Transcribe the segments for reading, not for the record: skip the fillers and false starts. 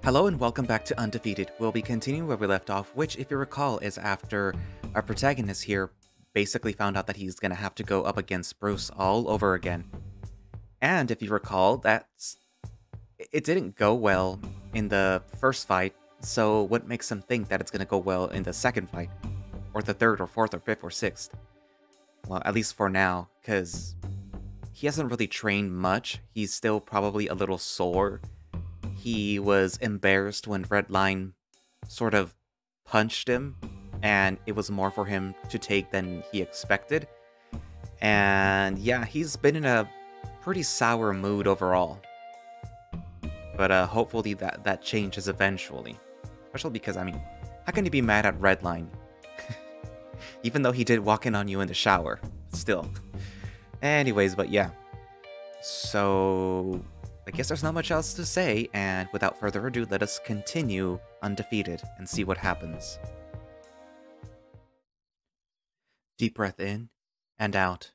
Hello and welcome back to Undefeated. We'll be continuing where we left off, which, if you recall, is after our protagonist here basically found out that he's going to have to go up against Bruce all over again. And if you recall, it didn't go well in the first fight, so what makes him think that it's going to go well in the second fight? Or the third, or fourth, or fifth, or sixth? Well, at least for now, because he hasn't really trained much. He's still probably a little sore. He was embarrassed when Redline sort of punched him, and it was more for him to take than he expected. And yeah, he's been in a pretty sour mood overall. But hopefully that changes eventually. Especially because, I mean, how can you be mad at Redline? Even though he did walk in on you in the shower. Still. Anyways, but yeah. So I guess there's not much else to say, and without further ado, let us continue Undefeated and see what happens. Deep breath in and out.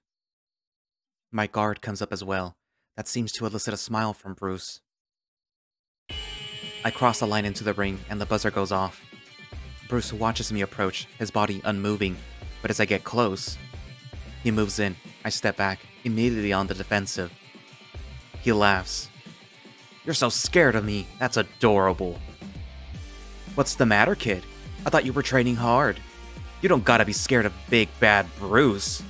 My guard comes up as well. That seems to elicit a smile from Bruce. I cross the line into the ring, and the buzzer goes off. Bruce watches me approach, his body unmoving, but as I get close, he moves in. I step back, immediately on the defensive. He laughs. "You're so scared of me, that's adorable." "What's the matter, kid? I thought you were training hard. You don't gotta be scared of big bad Bruce.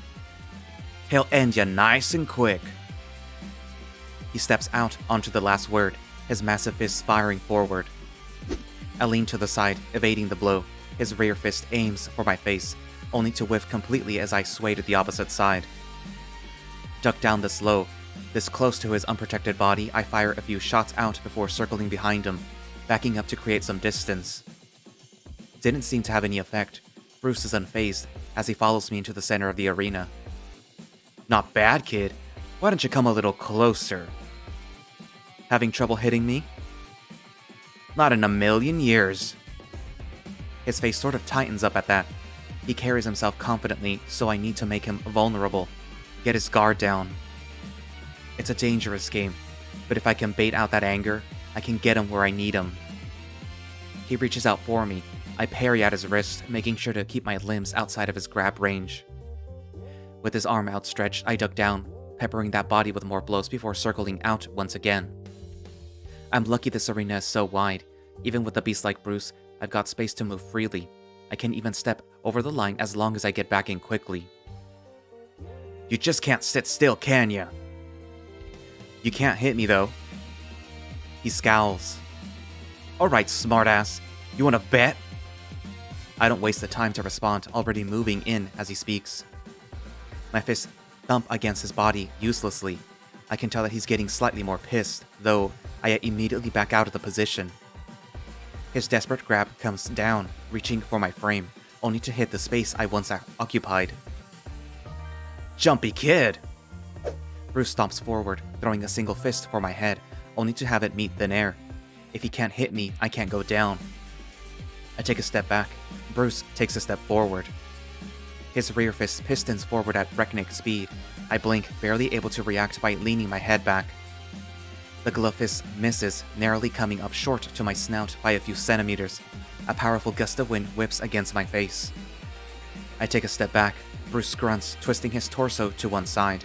He'll end ya nice and quick." He steps out onto the last word, his massive fist firing forward. I lean to the side, evading the blow. His rear fist aims for my face, only to whiff completely as I sway to the opposite side. Duck down this low. This close to his unprotected body, I fire a few shots out before circling behind him, backing up to create some distance. Didn't seem to have any effect. Bruce is unfazed as he follows me into the center of the arena. "Not bad, kid. Why don't you come a little closer?" "Having trouble hitting me?" "Not in a million years." His face sort of tightens up at that. He carries himself confidently, so I need to make him vulnerable, get his guard down. It's a dangerous game, but if I can bait out that anger, I can get him where I need him. He reaches out for me. I parry at his wrist, making sure to keep my limbs outside of his grab range. With his arm outstretched, I duck down, peppering that body with more blows before circling out once again. I'm lucky this arena is so wide. Even with a beast like Bruce, I've got space to move freely. I can even step over the line as long as I get back in quickly. "You just can't sit still, can ya?" "You can't hit me, though." He scowls. "Alright, smartass. You wanna bet?" I don't waste the time to respond, already moving in as he speaks. My fists thump against his body uselessly. I can tell that he's getting slightly more pissed, though I immediately back out of the position. His desperate grab comes down, reaching for my frame, only to hit the space I once occupied. "Jumpy kid!" Bruce stomps forward, throwing a single fist for my head, only to have it meet thin air. If he can't hit me, I can't go down. I take a step back. Bruce takes a step forward. His rear fist pistons forward at breakneck speed. I blink, barely able to react by leaning my head back. The glove fist misses, narrowly coming up short to my snout by a few centimeters. A powerful gust of wind whips against my face. I take a step back. Bruce grunts, twisting his torso to one side.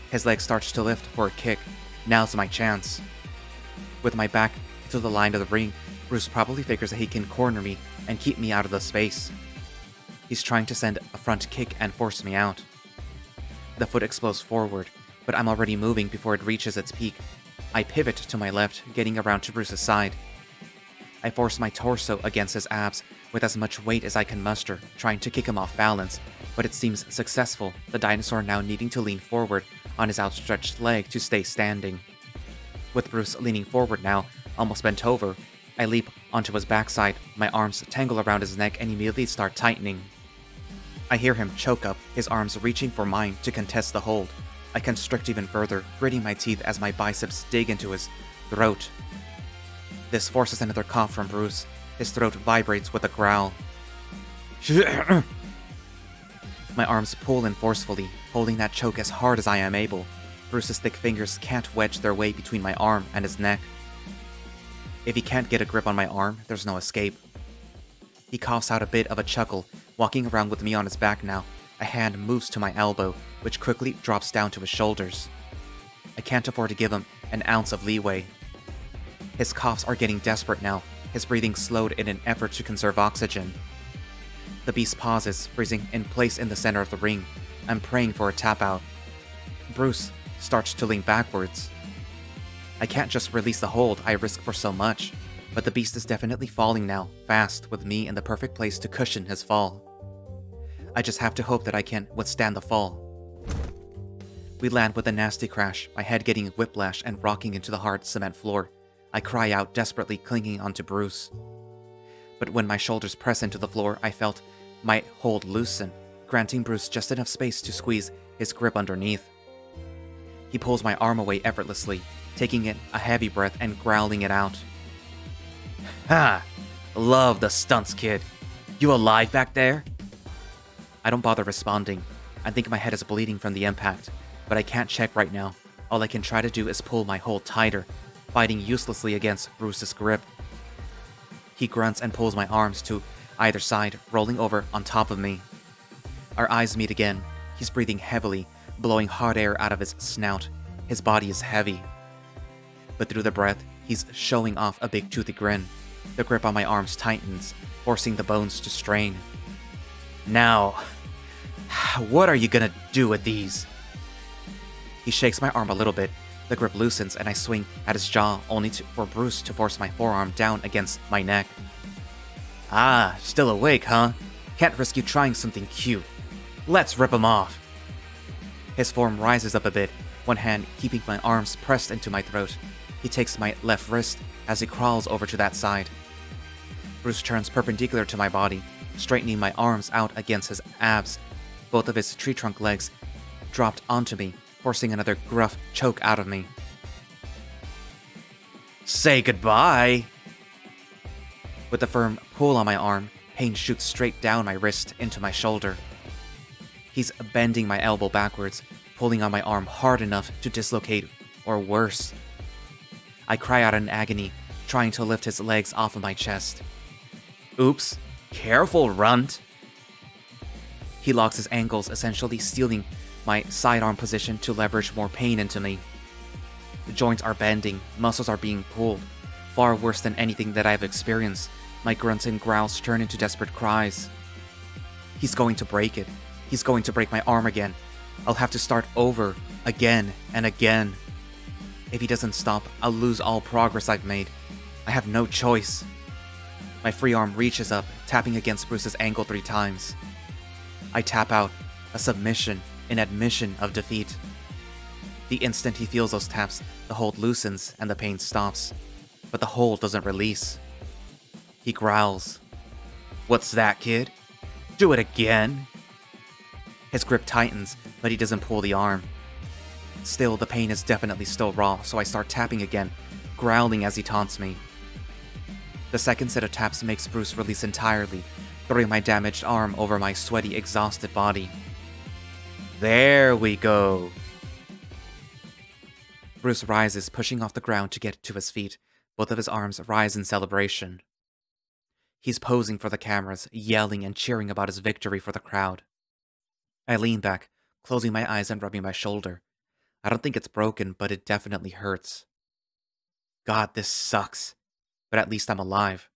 His leg starts to lift for a kick. Now's my chance. With my back to the line of the ring, Bruce probably figures that he can corner me and keep me out of the space. He's trying to send a front kick and force me out. The foot explodes forward, but I'm already moving before it reaches its peak. I pivot to my left, getting around to Bruce's side. I force my torso against his abs with as much weight as I can muster, trying to kick him off balance, but it seems successful, the dinosaur now needing to lean forward on his outstretched leg to stay standing. With Bruce leaning forward now, almost bent over, I leap onto his backside, my arms tangle around his neck and immediately start tightening. I hear him choke up, his arms reaching for mine to contest the hold. I constrict even further, gritting my teeth as my biceps dig into his throat. This forces another cough from Bruce. His throat vibrates with a growl. My arms pull in forcefully, holding that choke as hard as I am able. Bruce's thick fingers can't wedge their way between my arm and his neck. If he can't get a grip on my arm, there's no escape. He coughs out a bit of a chuckle, walking around with me on his back now. A hand moves to my elbow, which quickly drops down to his shoulders. I can't afford to give him an ounce of leeway. His coughs are getting desperate now, his breathing slowed in an effort to conserve oxygen. The beast pauses, freezing in place in the center of the ring. I'm praying for a tap out. Bruce starts to lean backwards. I can't just release the hold I risk for so much, but the beast is definitely falling now, fast, with me in the perfect place to cushion his fall. I just have to hope that I can withstand the fall. We land with a nasty crash, my head getting whiplash and rocking into the hard cement floor. I cry out, desperately clinging onto Bruce. But when my shoulders press into the floor, I felt my hold loosen, granting Bruce just enough space to squeeze his grip underneath. He pulls my arm away effortlessly, taking in a heavy breath and growling it out. Ha! Love the stunts, kid. You alive back there? I don't bother responding. I think my head is bleeding from the impact, but I can't check right now. All I can try to do is pull my hold tighter, fighting uselessly against Bruce's grip. He grunts and pulls my arms to either side, rolling over on top of me. Our eyes meet again. He's breathing heavily, blowing hot air out of his snout. His body is heavy. But through the breath, he's showing off a big toothy grin. The grip on my arms tightens, forcing the bones to strain. Now, what are you gonna do with these? He shakes my arm a little bit. The grip loosens and I swing at his jaw, only for Bruce to force my forearm down against my neck. Ah, still awake, huh? Can't risk you trying something cute. Let's rip him off. His form rises up a bit, one hand keeping my arms pressed into my throat. He takes my left wrist as he crawls over to that side. Bruce turns perpendicular to my body, straightening my arms out against his abs. Both of his tree trunk legs dropped onto me, forcing another gruff choke out of me. Say goodbye! With a firm pull on my arm, pain shoots straight down my wrist into my shoulder. He's bending my elbow backwards, pulling on my arm hard enough to dislocate, or worse. I cry out in agony, trying to lift his legs off of my chest. Oops, careful, runt! He locks his ankles, essentially stealing my sidearm position to leverage more pain into me. The joints are bending, muscles are being pulled. Far worse than anything that I've experienced. My grunts and growls turn into desperate cries. He's going to break it. He's going to break my arm again. I'll have to start over, again and again. If he doesn't stop, I'll lose all progress I've made. I have no choice. My free arm reaches up, tapping against Bruce's ankle 3 times. I tap out, a submission, an admission of defeat. The instant he feels those taps, the hold loosens and the pain stops. But the hold doesn't release. He growls. What's that, kid? Do it again? His grip tightens, but he doesn't pull the arm. Still, the pain is definitely still raw, so I start tapping again, growling as he taunts me. The second set of taps makes Bruce release entirely, throwing my damaged arm over my sweaty, exhausted body. There we go! Bruce rises, pushing off the ground to get to his feet. Both of his arms rise in celebration. He's posing for the cameras, yelling and cheering about his victory for the crowd. I lean back, closing my eyes and rubbing my shoulder. I don't think it's broken, but it definitely hurts. God, this sucks. But at least I'm alive.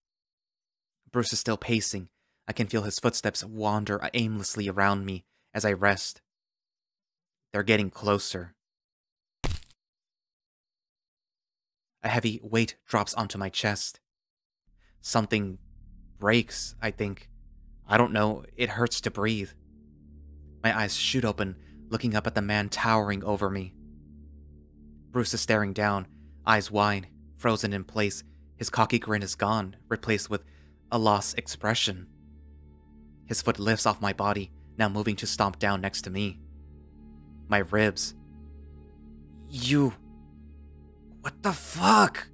Bruce is still pacing. I can feel his footsteps wander aimlessly around me as I rest. They're getting closer. A heavy weight drops onto my chest. Something breaks, I think. I don't know, it hurts to breathe. My eyes shoot open, looking up at the man towering over me. Bruce is staring down, eyes wide, frozen in place. His cocky grin is gone, replaced with a lost expression. His foot lifts off my body, now moving to stomp down next to me. My ribs. You... What the fuck?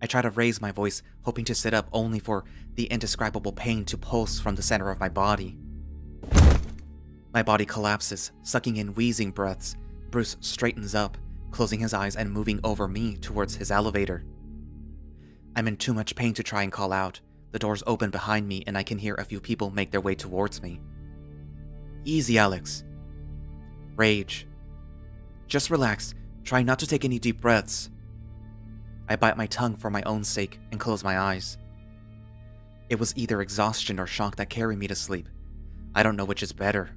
I try to raise my voice, hoping to sit up only for the indescribable pain to pulse from the center of my body. My body collapses, sucking in wheezing breaths. Bruce straightens up, closing his eyes and moving over me towards his elevator. I'm in too much pain to try and call out. The doors open behind me and I can hear a few people make their way towards me. Easy, Alex. Rage. Just relax. Try not to take any deep breaths. I bite my tongue for my own sake and close my eyes. It was either exhaustion or shock that carried me to sleep. I don't know which is better.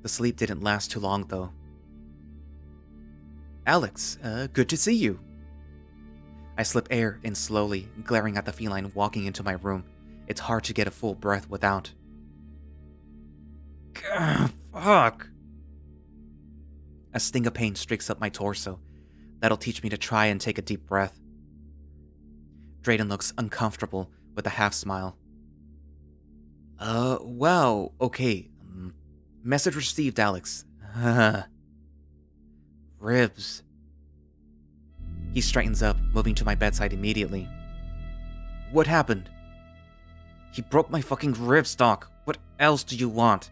The sleep didn't last too long, though. Alex, good to see you. I slip air in slowly, glaring at the feline walking into my room. It's hard to get a full breath without. Gah, fuck! A sting of pain streaks up my torso. That'll teach me to try and take a deep breath. Drayden looks uncomfortable with a half smile. Wow, okay. Message received, Alex. Ribs. He straightens up, moving to my bedside immediately. What happened? He broke my fucking ribs, Doc. What else do you want?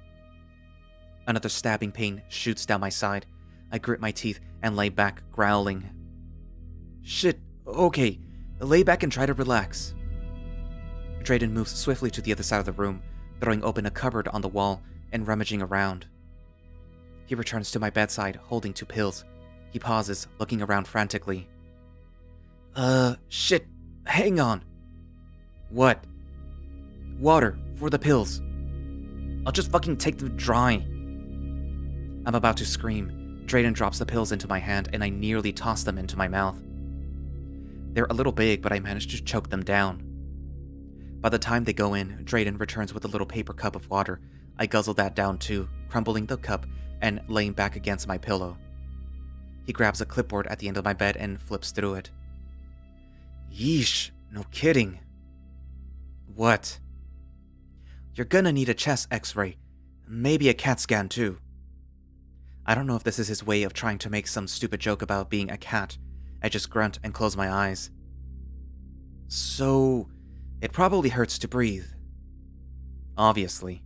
Another stabbing pain shoots down my side. I grit my teeth and lay back, growling. Shit, okay. Lay back and try to relax. Drayden moves swiftly to the other side of the room, throwing open a cupboard on the wall and rummaging around. He returns to my bedside, holding 2 pills. He pauses, looking around frantically. Shit, hang on. What? Water, for the pills. I'll just fucking take them dry. I'm about to scream. Drayden drops the pills into my hand and I nearly toss them into my mouth. They're a little big, but I manage to choke them down. By the time they go in, Drayden returns with a little paper cup of water. I guzzle that down too, crumbling the cup and laying back against my pillow. He grabs a clipboard at the end of my bed and flips through it. Yeesh, no kidding. What? You're gonna need a chest x-ray. Maybe a CAT scan too. I don't know if this is his way of trying to make some stupid joke about being a cat. I just grunt and close my eyes. So, it probably hurts to breathe. Obviously.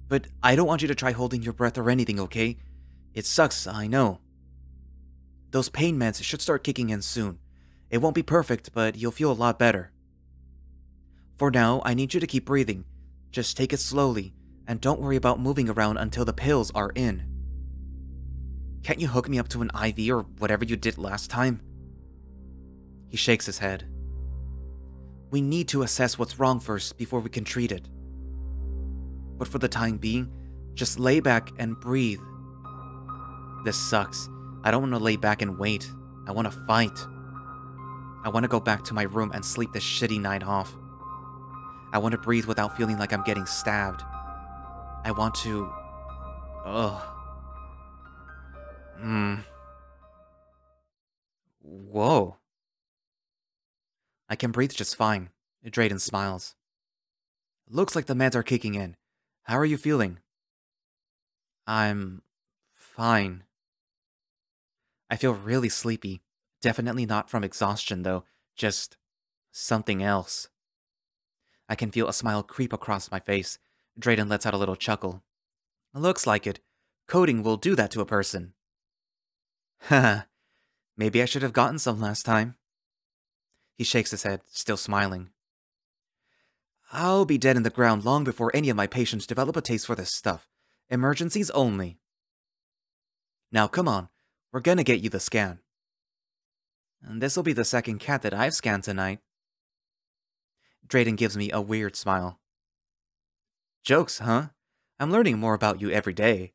But I don't want you to try holding your breath or anything, okay? It sucks, I know. Those pain meds should start kicking in soon. It won't be perfect, but you'll feel a lot better. For now, I need you to keep breathing. Just take it slowly, and don't worry about moving around until the pills are in. Can't you hook me up to an IV or whatever you did last time? He shakes his head. We need to assess what's wrong first before we can treat it. But for the time being, just lay back and breathe. This sucks. I don't want to lay back and wait. I want to fight. I want to go back to my room and sleep this shitty night off. I want to breathe without feeling like I'm getting stabbed. I want to... Ugh. Whoa. I can breathe just fine. Drayden smiles. Looks like the meds are kicking in. How are you feeling? I'm... fine. I feel really sleepy. Definitely not from exhaustion, though. Just... something else. I can feel a smile creep across my face. Drayden lets out a little chuckle. Looks like it. Coding will do that to a person. Haha. Maybe I should have gotten some last time. He shakes his head, still smiling. I'll be dead in the ground long before any of my patients develop a taste for this stuff. Emergencies only. Now come on, we're gonna get you the scan. And this'll be the second cat that I've scanned tonight. Drayden gives me a weird smile. Jokes, huh? I'm learning more about you every day.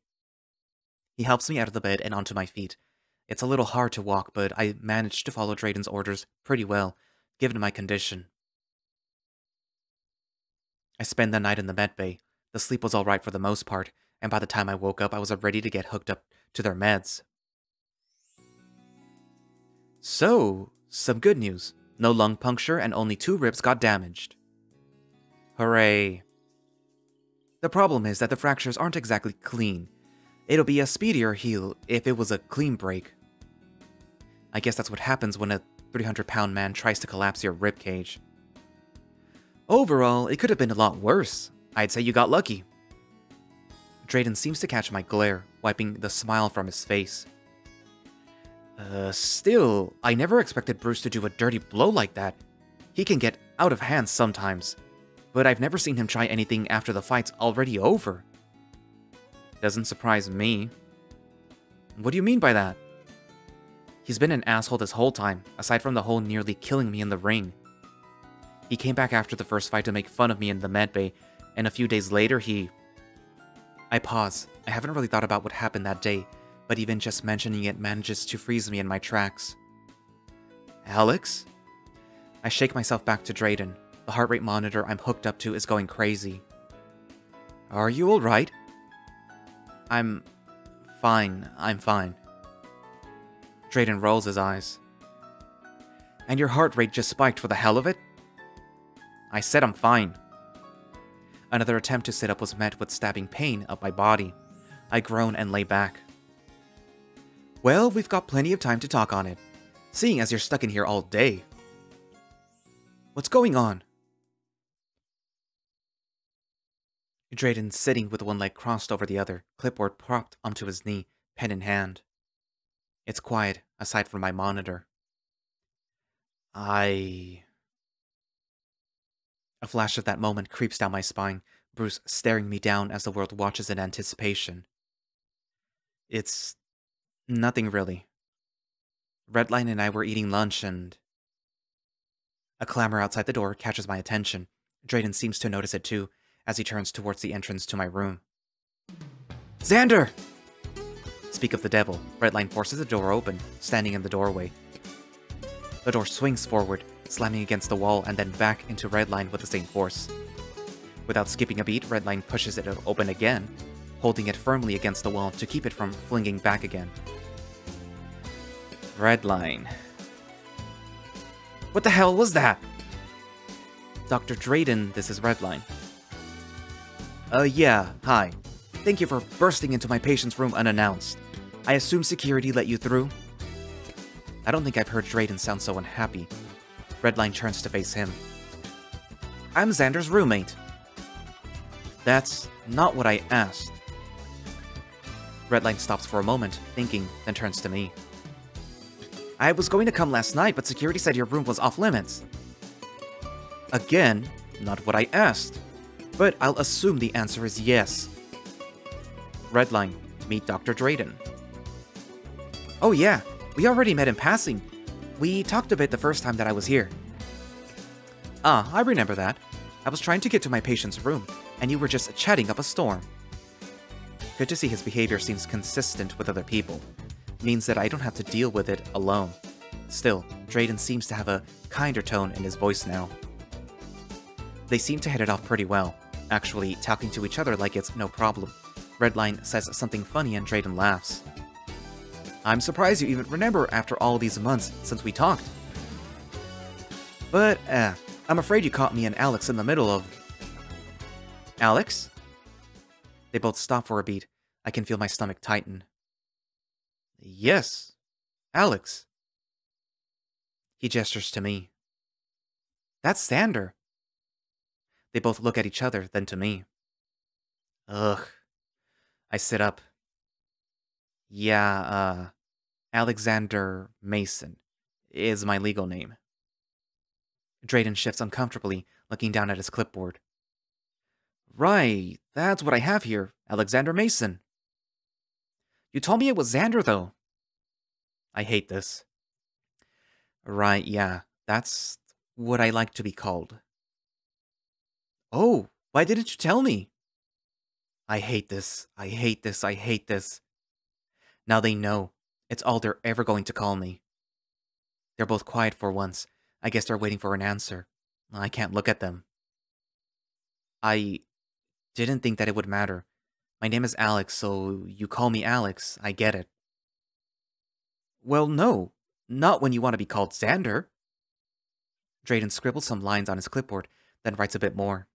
He helps me out of the bed and onto my feet. It's a little hard to walk, but I managed to follow Drayden's orders pretty well, given my condition. I spent the night in the med bay. The sleep was alright for the most part, and by the time I woke up, I was ready to get hooked up to their meds. So, some good news. No lung puncture and only 2 ribs got damaged. Hooray. The problem is that the fractures aren't exactly clean. It'll be a speedier heal if it was a clean break. I guess that's what happens when a 300-pound man tries to collapse your ribcage. Overall, it could have been a lot worse. I'd say you got lucky. Drayden seems to catch my glare, wiping the smile from his face. Still, I never expected Bruce to do a dirty blow like that. He can get out of hand sometimes, but I've never seen him try anything after the fight's already over. Doesn't surprise me. What do you mean by that? He's been an asshole this whole time, aside from the whole nearly killing me in the ring. He came back after the first fight to make fun of me in the medbay, and a few days later I pause. I haven't really thought about what happened that day, but even just mentioning it manages to freeze me in my tracks. Alex? I shake myself back to Drayden. The heart rate monitor I'm hooked up to is going crazy. Are you alright? I'm fine. Drayden rolls his eyes. And your heart rate just spiked for the hell of it? I said I'm fine. Another attempt to sit up was met with stabbing pain up my body. I groan and lay back. Well, we've got plenty of time to talk on it, seeing as you're stuck in here all day. What's going on? Drayden's sitting with one leg crossed over the other, clipboard propped onto his knee, pen in hand. It's quiet, aside from my monitor. A flash of that moment creeps down my spine, Bruce staring me down as the world watches in anticipation. It's nothing really. Redline and I were eating lunch and... A clamor outside the door catches my attention. Drayden seems to notice it too, as he turns towards the entrance to my room. Zander! Speak of the devil, Redline forces the door open, standing in the doorway. The door swings forward, slamming against the wall and then back into Redline with the same force. Without skipping a beat, Redline pushes it open again, holding it firmly against the wall to keep it from flinging back again. Redline. What the hell was that? Dr. Drayden, this is Redline. Yeah, hi. Thank you for bursting into my patient's room unannounced. I assume security let you through? I don't think I've heard Drayden sound so unhappy. Redline turns to face him. I'm Zander's roommate. That's not what I asked. Redline stops for a moment, thinking, then turns to me. I was going to come last night, but security said your room was off limits. Again, not what I asked. But I'll assume the answer is yes. Redline, meet Dr. Drayden. Oh yeah, we already met in passing. We talked a bit the first time that I was here. Ah, I remember that. I was trying to get to my patient's room, and you were just chatting up a storm. Good to see his behavior seems consistent with other people. Means that I don't have to deal with it alone. Still, Drayden seems to have a kinder tone in his voice now. They seem to hit it off pretty well, actually talking to each other like it's no problem. Redline says something funny and Drayden laughs. I'm surprised you even remember after all these months since we talked. But, I'm afraid you caught me and Alex in the middle of... Alex? They both stop for a beat. I can feel my stomach tighten. Yes, Alex. He gestures to me. That's Zander. They both look at each other, then to me. Ugh. I sit up. Yeah, Alexander Mason is my legal name. Drayden shifts uncomfortably, looking down at his clipboard. Right, that's what I have here, Alexander Mason. You told me it was Zander, though. I hate this. Right, yeah, that's what I like to be called. Oh, why didn't you tell me? I hate this, I hate this, I hate this. Now they know. It's all they're ever going to call me. They're both quiet for once. I guess they're waiting for an answer. I can't look at them. I didn't think that it would matter. My name is Alex, so you call me Alex. I get it. Well, no. Not when you want to be called Zander. Drayden scribbles some lines on his clipboard, then writes a bit more.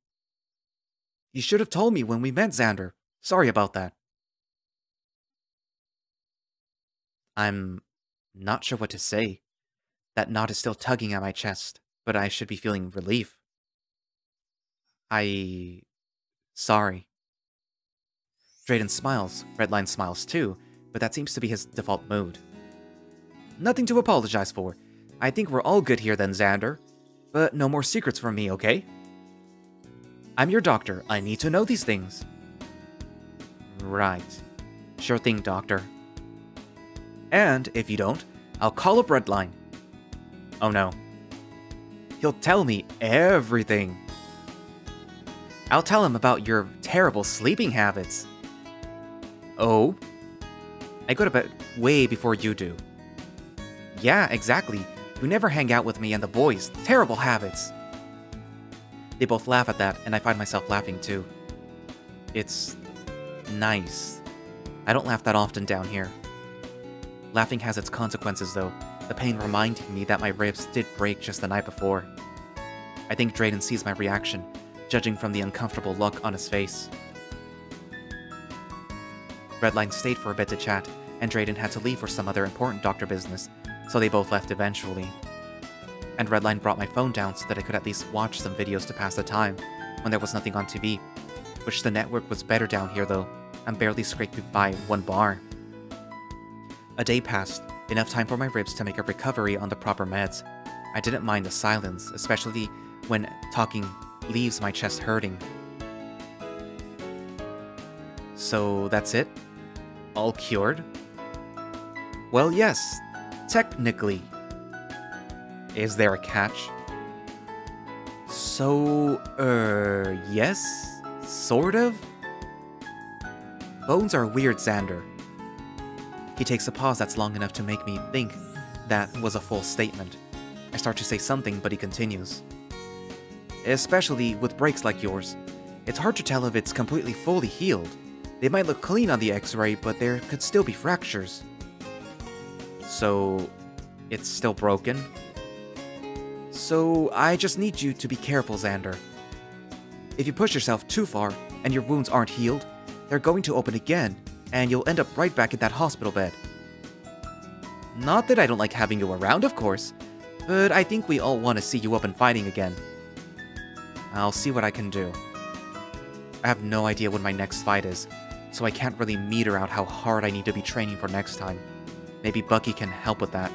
You should have told me when we met, Zander. Sorry about that. I'm not sure what to say. That knot is still tugging at my chest, but I should be feeling relief. Sorry. Drayden smiles. Redline smiles too, but that seems to be his default mood. Nothing to apologize for. I think we're all good here then, Zander. But no more secrets from me, okay? I'm your doctor. I need to know these things. Right. Sure thing, doctor. And if you don't, I'll call up Redline. Oh no. He'll tell me everything. I'll tell him about your terrible sleeping habits. Oh? I go to bed way before you do. Yeah, exactly. You never hang out with me and the boys. Terrible habits. They both laugh at that, and I find myself laughing too. It's nice. I don't laugh that often down here. Laughing has its consequences though, the pain reminding me that my ribs did break just the night before. I think Drayden sees my reaction, judging from the uncomfortable look on his face. Redline stayed for a bit to chat, and Drayden had to leave for some other important doctor business, so they both left eventually. And Redline brought my phone down so that I could at least watch some videos to pass the time when there was nothing on TV, which the network was better down here though. I'm barely scraping by one bar. A day passed, enough time for my ribs to make a recovery on the proper meds. I didn't mind the silence, especially when talking leaves my chest hurting. So that's it? All cured? Well, yes, technically. Is there a catch? So, yes? Sort of? Bones are weird, Zander. He takes a pause that's long enough to make me think that was a full statement. I start to say something, but he continues. Especially with breaks like yours. It's hard to tell if it's completely fully healed. They might look clean on the X-ray, but there could still be fractures. So, it's still broken? So, I just need you to be careful, Zander. If you push yourself too far, and your wounds aren't healed, they're going to open again, and you'll end up right back in that hospital bed. Not that I don't like having you around, of course, but I think we all want to see you up and fighting again. I'll see what I can do. I have no idea when my next fight is, so I can't really meter out how hard I need to be training for next time. Maybe Bucky can help with that.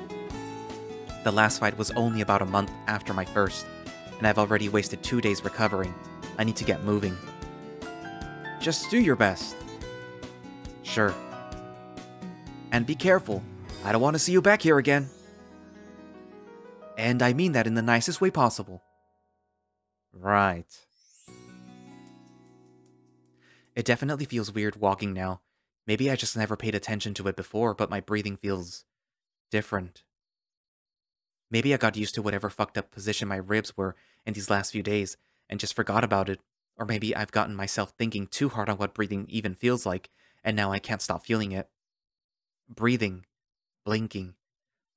The last fight was only about a month after my first, and I've already wasted 2 days recovering. I need to get moving. Just do your best. Sure. And be careful. I don't want to see you back here again. And I mean that in the nicest way possible. Right. It definitely feels weird walking now. Maybe I just never paid attention to it before, but my breathing feels different. Maybe I got used to whatever fucked up position my ribs were in these last few days and just forgot about it. Or maybe I've gotten myself thinking too hard on what breathing even feels like, and now I can't stop feeling it. Breathing. Blinking.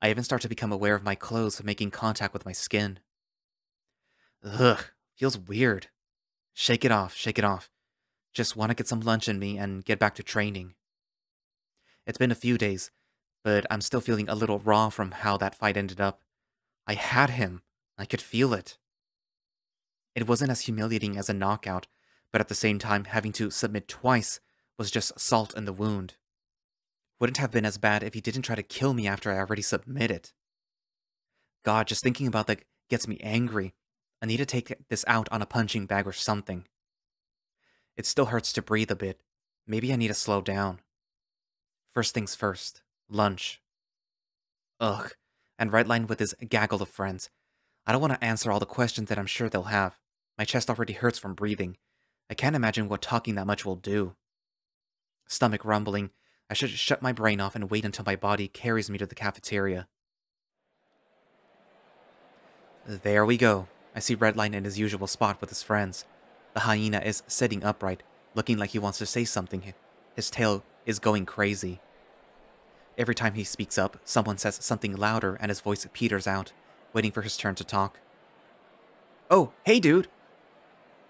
I even start to become aware of my clothes making contact with my skin. Ugh. Feels weird. Shake it off, shake it off. Just want to get some lunch in me and get back to training. It's been a few days, but I'm still feeling a little raw from how that fight ended up. I had him. I could feel it. It wasn't as humiliating as a knockout, but at the same time, having to submit twice was just salt in the wound. Wouldn't have been as bad if he didn't try to kill me after I already submitted. God, just thinking about that gets me angry. I need to take this out on a punching bag or something. It still hurts to breathe a bit. Maybe I need to slow down. First things first. Lunch. Ugh. And Redline with his gaggle of friends. I don't want to answer all the questions that I'm sure they'll have. My chest already hurts from breathing. I can't imagine what talking that much will do. Stomach rumbling. I should shut my brain off and wait until my body carries me to the cafeteria. There we go. I see Redline in his usual spot with his friends. The hyena is sitting upright, looking like he wants to say something. His tail is going crazy. Every time he speaks up, someone says something louder and his voice peters out, waiting for his turn to talk. Oh, hey dude!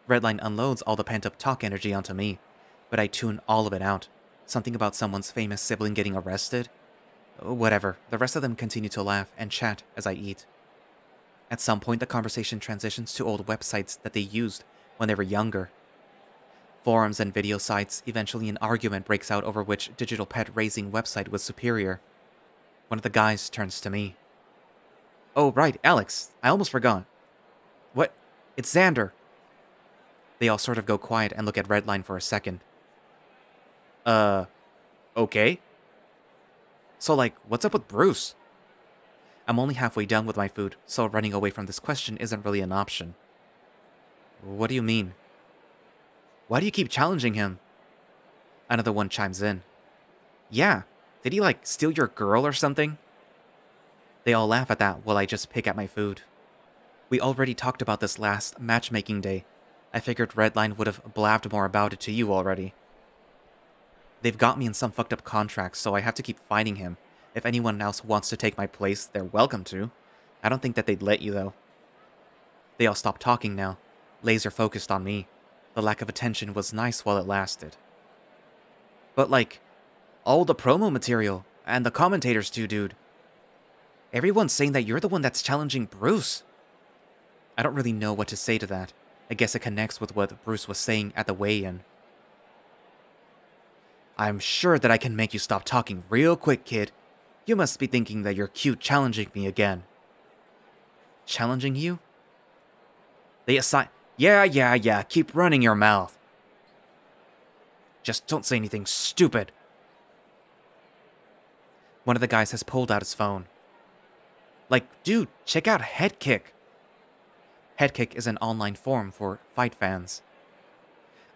Redline unloads all the pent-up talk energy onto me, but I tune all of it out. Something about someone's famous sibling getting arrested? Whatever, the rest of them continue to laugh and chat as I eat. At some point, the conversation transitions to old websites that they used when they were younger. Forums and video sites, eventually an argument breaks out over which digital pet raising website was superior. One of the guys turns to me. Oh, right, Alex. I almost forgot. What? It's Zander. They all sort of go quiet and look at Redline for a second. Okay? So, like, what's up with Bruce? I'm only halfway done with my food, so running away from this question isn't really an option. What do you mean? Why do you keep challenging him? Another one chimes in. Yeah, did he, like, steal your girl or something? They all laugh at that while I just pick at my food. We already talked about this last matchmaking day. I figured Redline would have blabbed more about it to you already. They've got me in some fucked up contracts, so I have to keep fighting him. If anyone else wants to take my place, they're welcome to. I don't think that they'd let you, though. They all stopped talking now, laser focused on me. The lack of attention was nice while it lasted. But like, all the promo material, and the commentators too, dude. Everyone's saying that you're the one that's challenging Bruce. I don't really know what to say to that. I guess it connects with what Bruce was saying at the weigh-in. I'm sure that I can make you stop talking real quick, kid. You must be thinking that you're cute challenging me again. Challenging you? They assign... Yeah, keep running your mouth. Just don't say anything stupid. One of the guys has pulled out his phone. Like, dude, check out Headkick. Headkick is an online forum for fight fans.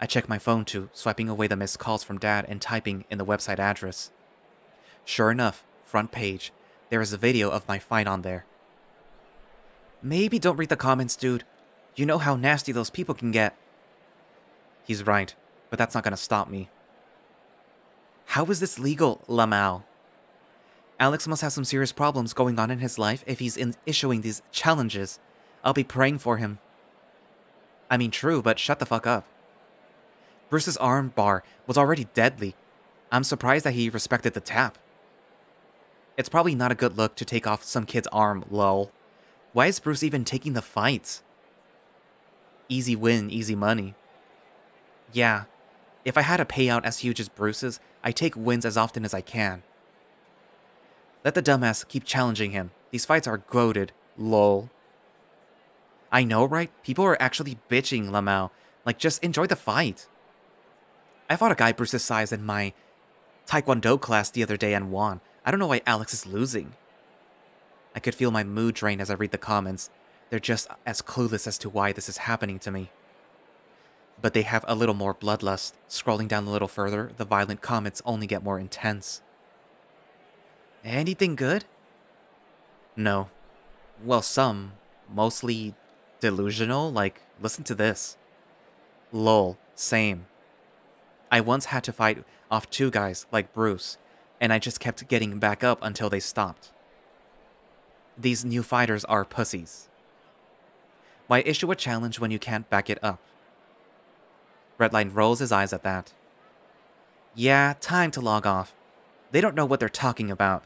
I check my phone too, swiping away the missed calls from Dad and typing in the website address. Sure enough, front page, there is a video of my fight on there. Maybe don't read the comments, dude. You know how nasty those people can get. He's right, but that's not gonna stop me. How is this legal, Lamau? Alex must have some serious problems going on in his life if he's issuing these challenges. I'll be praying for him. I mean, true, but shut the fuck up. Bruce's arm bar was already deadly. I'm surprised that he respected the tap. It's probably not a good look to take off some kid's arm, lol. Why is Bruce even taking the fights? Easy win, easy money. Yeah, if I had a payout as huge as Bruce's, I take wins as often as I can. Let the dumbass keep challenging him. These fights are goated, lol. I know, right? People are actually bitching, Lamau. Like, just enjoy the fight. I fought a guy Bruce's size in my Taekwondo class the other day and won. I don't know why Alex is losing. I could feel my mood drain as I read the comments. They're just as clueless as to why this is happening to me. But they have a little more bloodlust. Scrolling down a little further, the violent comments only get more intense. Anything good? No. Well, some. Mostly delusional, like, listen to this. Lol, same. I once had to fight off two guys, like Bruce, and I just kept getting back up until they stopped. These new fighters are pussies. Why issue a challenge when you can't back it up? Redline rolls his eyes at that. Yeah, time to log off. They don't know what they're talking about.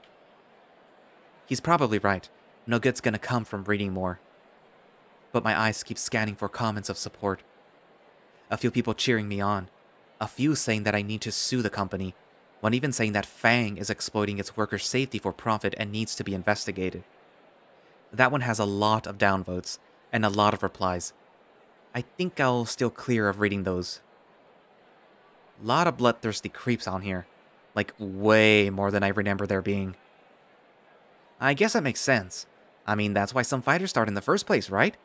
He's probably right. No good's gonna come from reading more. But my eyes keep scanning for comments of support. A few people cheering me on. A few saying that I need to sue the company. One even saying that Fang is exploiting its workers' safety for profit and needs to be investigated. That one has a lot of downvotes and a lot of replies. I think I'll steer clear of reading those. Lot of bloodthirsty creeps on here. Like, way more than I remember there being. I guess that makes sense. I mean, that's why some fighters start in the first place, right?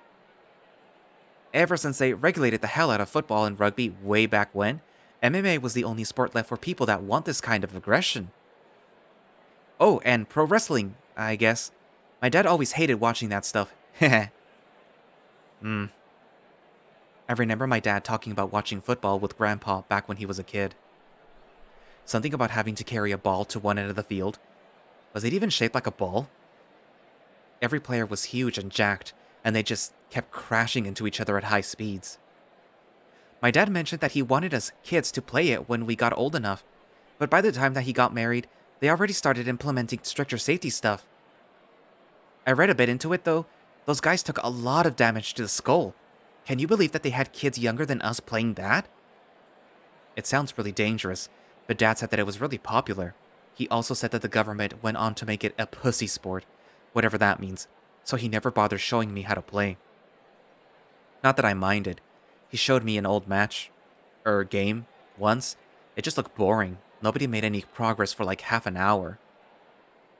Ever since they regulated the hell out of football and rugby way back when, MMA was the only sport left for people that want this kind of aggression. Oh, and pro wrestling, I guess. My dad always hated watching that stuff. Heh. I remember my dad talking about watching football with Grandpa back when he was a kid. Something about having to carry a ball to one end of the field. Was it even shaped like a ball? Every player was huge and jacked, and they just kept crashing into each other at high speeds. My dad mentioned that he wanted us kids to play it when we got old enough, but by the time that he got married, they already started implementing stricter safety stuff. I read a bit into it though. Those guys took a lot of damage to the skull. Can you believe that they had kids younger than us playing that? It sounds really dangerous, but Dad said that it was really popular. He also said that the government went on to make it a pussy sport, whatever that means, so he never bothered showing me how to play. Not that I minded. He showed me an old match, game, once. It just looked boring. Nobody made any progress for like half an hour.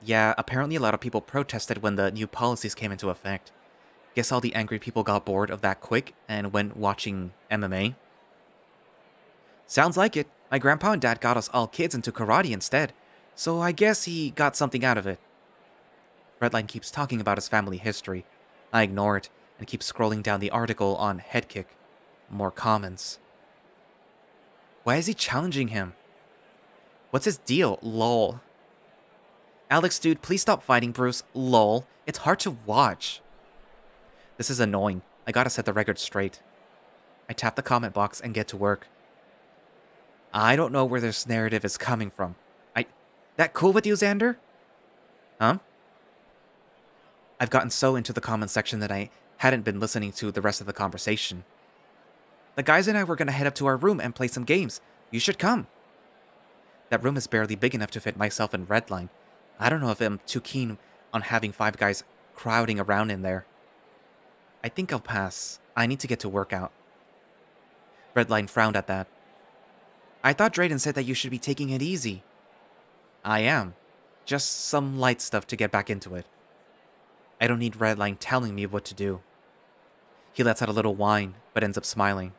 Yeah, apparently a lot of people protested when the new policies came into effect. Guess all the angry people got bored of that quick and went watching MMA. Sounds like it. My grandpa and dad got us all kids into karate instead, so I guess he got something out of it. Redline keeps talking about his family history. I ignore it and keep scrolling down the article on Headkick. More comments. Why is he challenging him? What's his deal? Lol. Alex, dude, please stop fighting Bruce. Lol. It's hard to watch. This is annoying. I gotta set the record straight. I tap the comment box and get to work. I don't know where this narrative is coming from. That cool with you, Zander? Huh? I've gotten so into the comment section that I hadn't been listening to the rest of the conversation. The guys and I were gonna head up to our room and play some games. You should come. That room is barely big enough to fit myself and Redline. I don't know if I'm too keen on having 5 guys crowding around in there. I think I'll pass. I need to get to work out. Redline frowned at that. I thought Drayden said that you should be taking it easy. I am. Just some light stuff to get back into it. I don't need Redline telling me what to do. He lets out a little whine, but ends up smiling.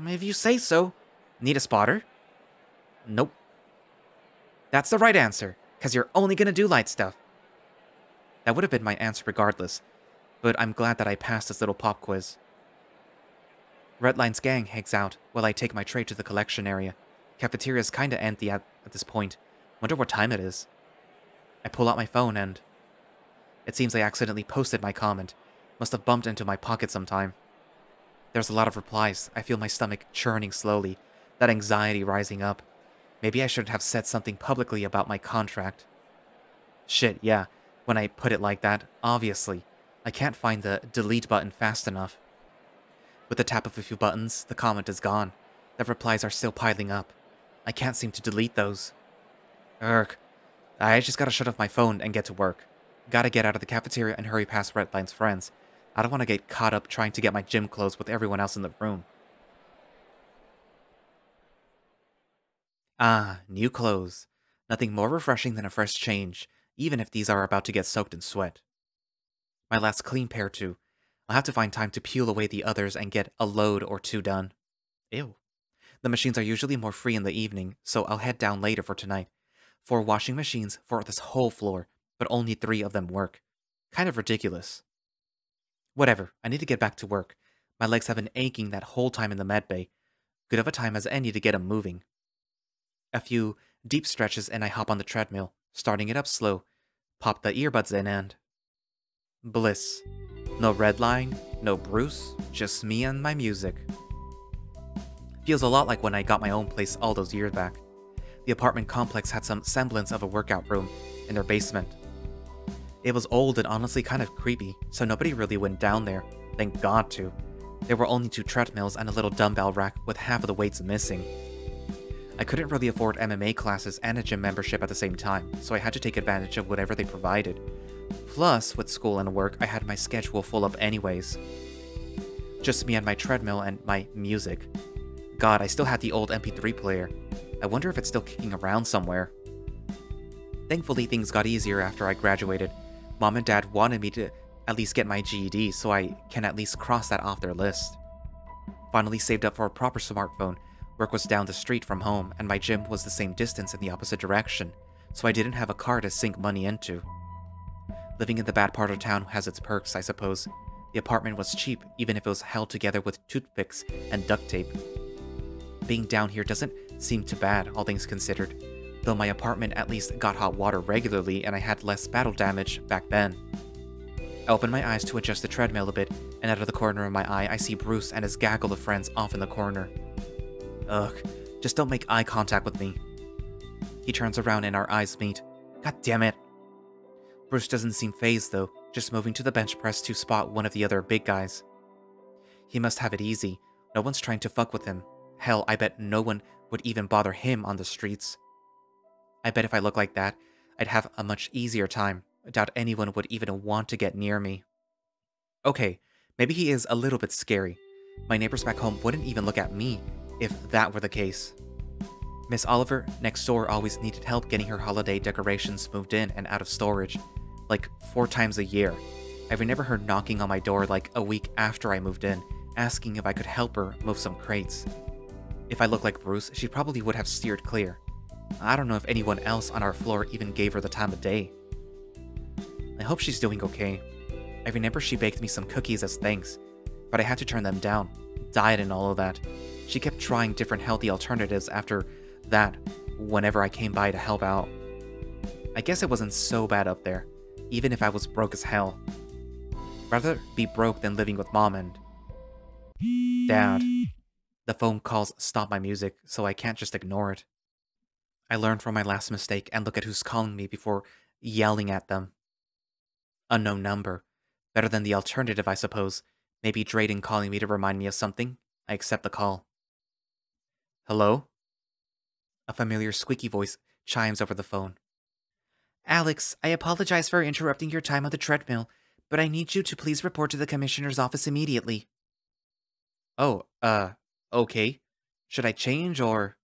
If you say so. Need a spotter? Nope. That's the right answer, because you're only gonna do light stuff. That would have been my answer regardless, but I'm glad that I passed this little pop quiz. Redline's gang hangs out while I take my tray to the collection area. Cafeteria's kinda empty at this point. Wonder what time it is. I pull out my phone and... It seems I accidentally posted my comment. Must have bumped into my pocket sometime. There's a lot of replies. I feel my stomach churning slowly, that anxiety rising up. Maybe I should have said something publicly about my contract. Shit, yeah, when I put it like that, obviously. I can't find the delete button fast enough. With the tap of a few buttons, the comment is gone. The replies are still piling up. I can't seem to delete those. Urgh. I just gotta shut off my phone and get to work. Gotta get out of the cafeteria and hurry past Redline's friends. I don't want to get caught up trying to get my gym clothes with everyone else in the room. Ah, new clothes. Nothing more refreshing than a fresh change, even if these are about to get soaked in sweat. My last clean pair too. I'll have to find time to peel away the others and get a load or 2 done. Ew. The machines are usually more free in the evening, so I'll head down later for tonight. 4 washing machines for this whole floor, but only 3 of them work. Kind of ridiculous. Whatever, I need to get back to work. My legs have been aching that whole time in the med bay. Good of a time as any to get them moving. A few deep stretches and I hop on the treadmill, starting it up slow, pop the earbuds in and... Bliss. No Redline, no Bruce, just me and my music. Feels a lot like when I got my own place all those years back. The apartment complex had some semblance of a workout room in their basement. It was old and honestly kind of creepy, so nobody really went down there. Thank God to. There were only 2 treadmills and a little dumbbell rack with half of the weights missing. I couldn't really afford MMA classes and a gym membership at the same time, so I had to take advantage of whatever they provided. Plus, with school and work, I had my schedule full up anyways. Just me and my treadmill and my music. God, I still had the old MP3 player. I wonder if it's still kicking around somewhere. Thankfully, things got easier after I graduated. Mom and Dad wanted me to at least get my GED, so I can at least cross that off their list. Finally saved up for a proper smartphone. Work was down the street from home, and my gym was the same distance in the opposite direction, so I didn't have a car to sink money into. Living in the bad part of town has its perks, I suppose. The apartment was cheap, even if it was held together with toothpicks and duct tape. Being down here doesn't seem too bad, all things considered, though my apartment at least got hot water regularly and I had less battle damage back then. I open my eyes to adjust the treadmill a bit, and out of the corner of my eye I see Bruce and his gaggle of friends off in the corner. Ugh, just don't make eye contact with me. He turns around and our eyes meet. God damn it. Bruce doesn't seem fazed though, just moving to the bench press to spot one of the other big guys. He must have it easy. No one's trying to fuck with him. Hell, I bet no one would even bother him on the streets. I bet if I looked like that, I'd have a much easier time. I doubt anyone would even want to get near me. Okay, maybe he is a little bit scary. My neighbors back home wouldn't even look at me if that were the case. Miss Oliver next door always needed help getting her holiday decorations moved in and out of storage, like 4 times a year. I remember her knocking on my door like a week after I moved in, asking if I could help her move some crates. If I looked like Bruce, she probably would have steered clear. I don't know if anyone else on our floor even gave her the time of day. I hope she's doing okay. I remember she baked me some cookies as thanks, but I had to turn them down. Diet and all of that. She kept trying different healthy alternatives after that whenever I came by to help out. I guess it wasn't so bad up there, even if I was broke as hell. Rather be broke than living with Mom and Dad. The phone calls stop my music, so I can't just ignore it. I learn from my last mistake and look at who's calling me before yelling at them. Unknown number. Better than the alternative, I suppose. Maybe Drayden calling me to remind me of something. I accept the call. Hello? A familiar squeaky voice chimes over the phone. Alex, I apologize for interrupting your time on the treadmill, but I need you to please report to the commissioner's office immediately. Oh, okay. Should I change or...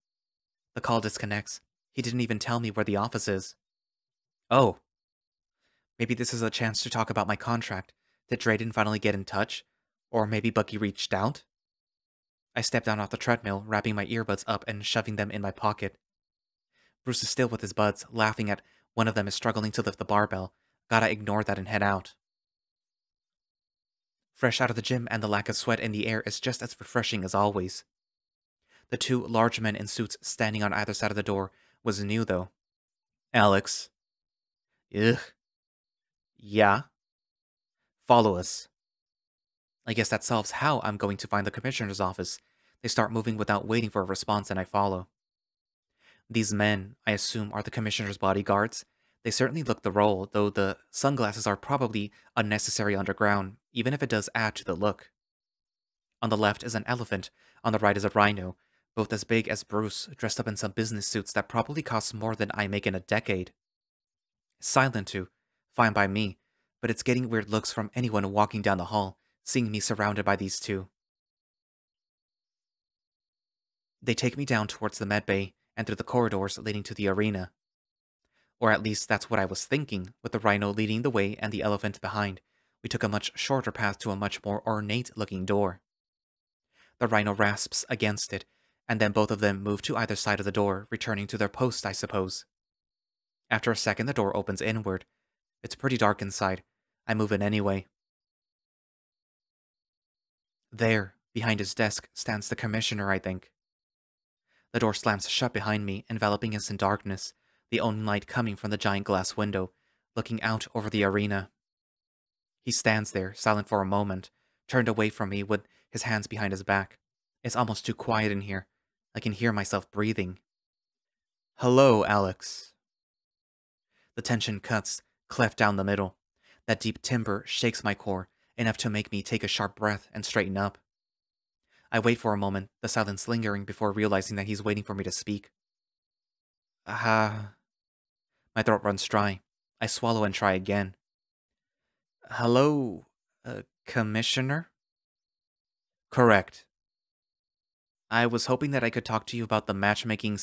The call disconnects. He didn't even tell me where the office is. Oh. Maybe this is a chance to talk about my contract. Did Drayden finally get in touch? Or maybe Bucky reached out? I step down off the treadmill, wrapping my earbuds up and shoving them in my pocket. Bruce is still with his buds, laughing at one of them is struggling to lift the barbell. Gotta ignore that and head out. Fresh out of the gym and the lack of sweat in the air is just as refreshing as always. The 2 large men in suits standing on either side of the door was new, though. Alex. Ugh. Yeah? Follow us. I guess that solves how I'm going to find the commissioner's office. They start moving without waiting for a response and I follow. These men, I assume, are the commissioner's bodyguards. They certainly look the role, though the sunglasses are probably unnecessary underground, even if it does add to the look. On the left is an elephant, on the right is a rhino, both as big as Bruce, dressed up in some business suits that probably cost more than I make in a decade. Silent too, fine by me, but it's getting weird looks from anyone walking down the hall, seeing me surrounded by these 2. They take me down towards the med bay and through the corridors leading to the arena. Or at least that's what I was thinking, with the rhino leading the way and the elephant behind. We took a much shorter path to a much more ornate-looking door. The rhino rasps against it, and then both of them move to either side of the door, returning to their post, I suppose. After a second, the door opens inward. It's pretty dark inside. I move in anyway. There, behind his desk, stands the commissioner, I think. The door slams shut behind me, enveloping us in darkness, the only light coming from the giant glass window, looking out over the arena. He stands there, silent for a moment, turned away from me with his hands behind his back. It's almost too quiet in here. I can hear myself breathing. Hello, Alex. The tension cuts, cleft down the middle. That deep timbre shakes my core, enough to make me take a sharp breath and straighten up. I wait for a moment, the silence lingering before realizing that he's waiting for me to speak. My throat runs dry. I swallow and try again. Hello, Commissioner? Correct. I was hoping that I could talk to you about the matchmaking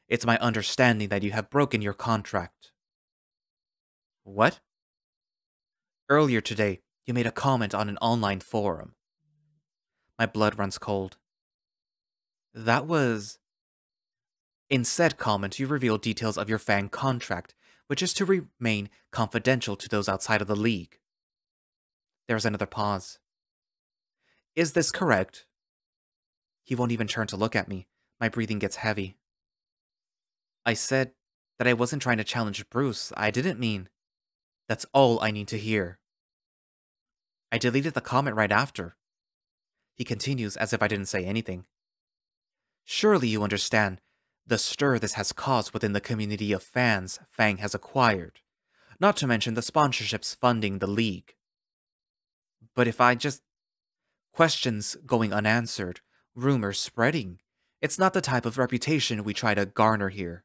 It's my understanding that you have broken your contract. What? Earlier today, you made a comment on an online forum. My blood runs cold. That was... In said comment, you revealed details of your Fang contract, which is to remain confidential to those outside of the League. There is another pause. Is this correct? He won't even turn to look at me. My breathing gets heavy. I said that I wasn't trying to challenge Bruce. I didn't mean... That's all I need to hear. I deleted the comment right after. He continues as if I didn't say anything. Surely you understand the stir this has caused within the community of fans Fang has acquired, not to mention the sponsorships funding the League. But if I just... Questions going unanswered, rumors spreading. It's not the type of reputation we try to garner here.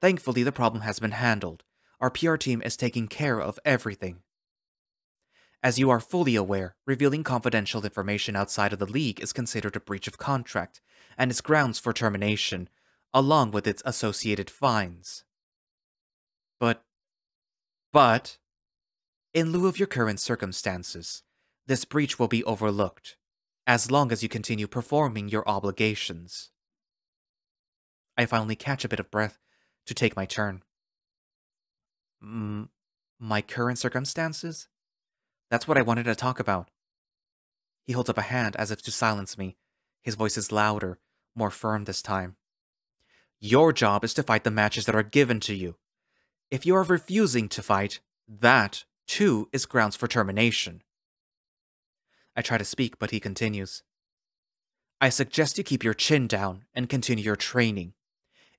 Thankfully, the problem has been handled. Our PR team is taking care of everything. As you are fully aware, revealing confidential information outside of the League is considered a breach of contract, and is grounds for termination, along with its associated fines. But, in lieu of your current circumstances, this breach will be overlooked, as long as you continue performing your obligations. I finally catch a bit of breath to take my turn. My current circumstances? That's what I wanted to talk about. He holds up a hand as if to silence me. His voice is louder, more firm this time. Your job is to fight the matches that are given to you. If you are refusing to fight, that, too, is grounds for termination. I try to speak, but he continues. I suggest you keep your chin down and continue your training.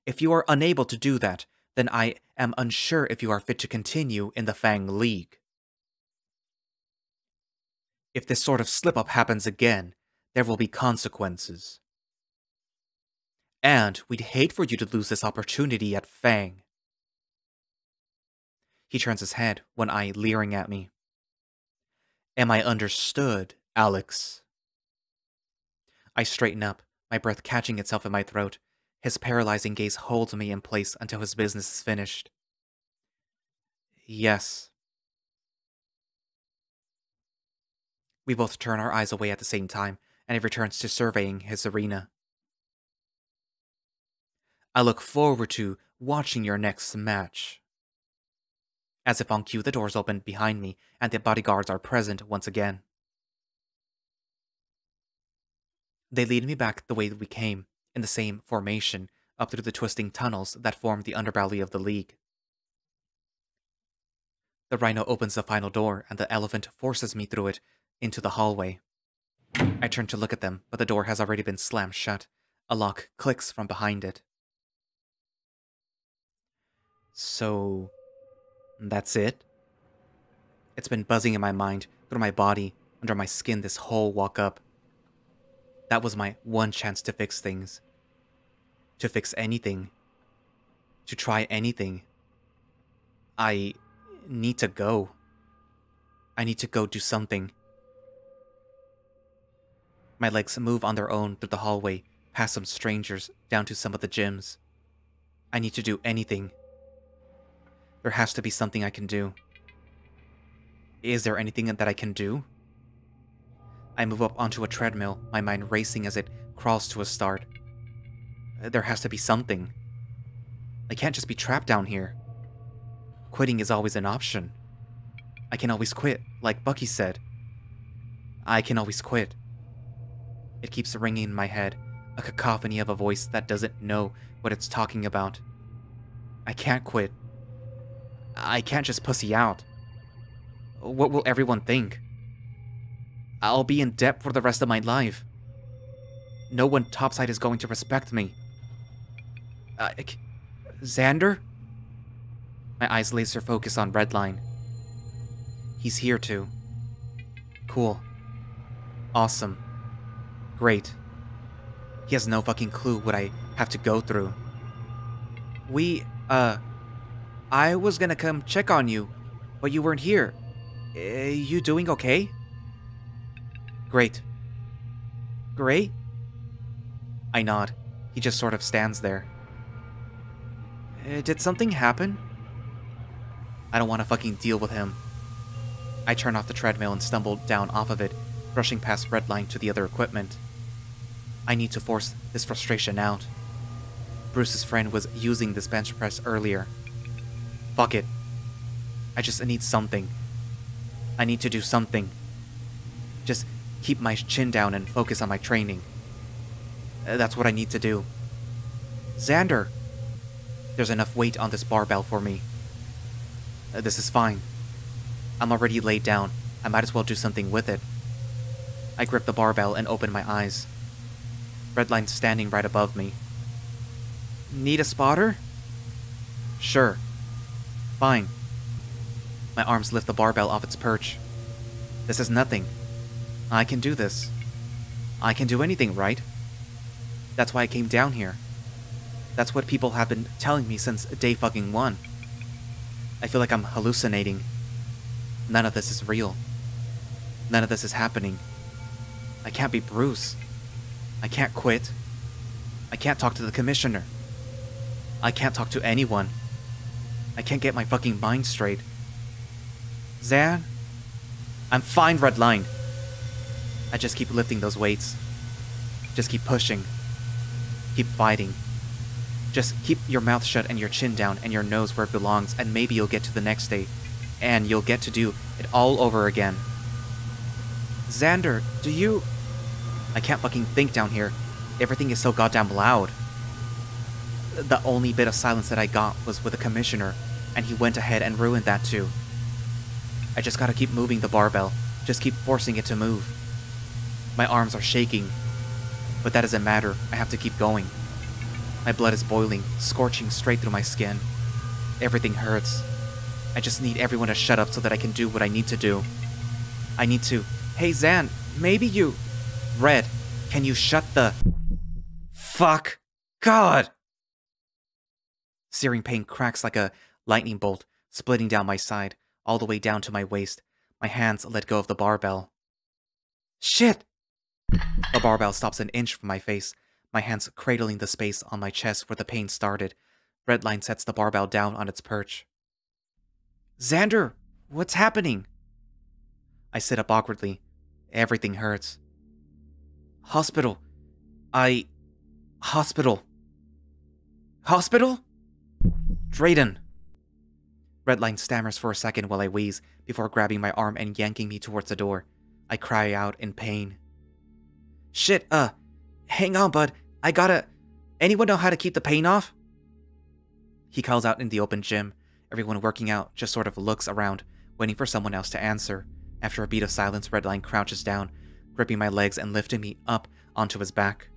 If you are unable to do that, then I am unsure if you are fit to continue in the Fang League. If this sort of slip-up happens again, there will be consequences. And we'd hate for you to lose this opportunity at Fang. He turns his head, one eye leering at me. Am I understood, Alex? I straighten up, my breath catching itself in my throat. His paralyzing gaze holds me in place until his business is finished. Yes. We both turn our eyes away at the same time, and he returns to surveying his arena. I look forward to watching your next match. As if on cue, the doors open behind me, and the bodyguards are present once again. They lead me back the way we came, in the same formation, up through the twisting tunnels that form the underbelly of the League. The rhino opens the final door, and the elephant forces me through it into the hallway. I turn to look at them, but the door has already been slammed shut. A lock clicks from behind it. So, that's it? It's been buzzing in my mind, through my body, under my skin this whole walk up. That was my one chance to fix things. To fix anything. To try anything. I need to go. I need to go do something. My legs move on their own through the hallway, past some strangers, down to some of the gyms. I need to do anything. There has to be something I can do. Is there anything that I can do? I move up onto a treadmill, my mind racing as it crawls to a start. There has to be something. I can't just be trapped down here. Quitting is always an option. I can always quit, like Bucky said. I can always quit. It keeps ringing in my head, a cacophony of a voice that doesn't know what it's talking about. I can't quit. I can't just pussy out. What will everyone think? I'll be in debt for the rest of my life. No one topside is going to respect me. Zander? My eyes laser focus on Redline. He's here too. Cool. Awesome. Great. He has no fucking clue what I have to go through. I was gonna come check on you, but you weren't here. You doing okay? Great. Great? I nod. He just sort of stands there. Did something happen? I don't want to fucking deal with him. I turn off the treadmill and stumble down off of it, brushing past Redline to the other equipment. I need to force this frustration out. Bruce's friend was using this bench press earlier. Fuck it. I just need something. I need to do something. Just keep my chin down and focus on my training. That's what I need to do. Zander! There's enough weight on this barbell for me. This is fine. I'm already laid down. I might as well do something with it. I grip the barbell and open my eyes. Redline's standing right above me. Need a spotter? Sure. Fine. My arms lift the barbell off its perch. This is nothing. I can do this. I can do anything, right? That's why I came down here. That's what people have been telling me since day fucking one. I feel like I'm hallucinating. None of this is real. None of this is happening. I can't be Bruce. I can't quit. I can't talk to the commissioner. I can't talk to anyone. I can't get my fucking mind straight. Zan? I'm fine, Redline. I just keep lifting those weights. Just keep pushing. Keep fighting. Just keep your mouth shut and your chin down and your nose where it belongs, and maybe you'll get to the next day, and you'll get to do it all over again. Zander, do you... I can't fucking think down here. Everything is so goddamn loud. The only bit of silence that I got was with the commissioner, and he went ahead and ruined that too. I just gotta keep moving the barbell. Just keep forcing it to move. My arms are shaking. But that doesn't matter. I have to keep going. My blood is boiling, scorching straight through my skin. Everything hurts. I just need everyone to shut up so that I can do what I need to do. I need to... Hey Zan, maybe you... Red, can you shut the... Fuck! God! Searing pain cracks like a lightning bolt, splitting down my side, all the way down to my waist. My hands let go of the barbell. Shit! The barbell stops an inch from my face, my hands cradling the space on my chest where the pain started. Redline sets the barbell down on its perch. Zander, what's happening? I sit up awkwardly. Everything hurts. Hospital. Hospital. Hospital? Drayden. Redline stammers for a second while I wheeze, before grabbing my arm and yanking me towards the door. I cry out in pain. Shit, hang on, bud. I gotta... Anyone know how to keep the pain off? He calls out in the open gym. Everyone working out just sort of looks around, waiting for someone else to answer. After a beat of silence, Redline crouches down, gripping my legs and lifting me up onto his back.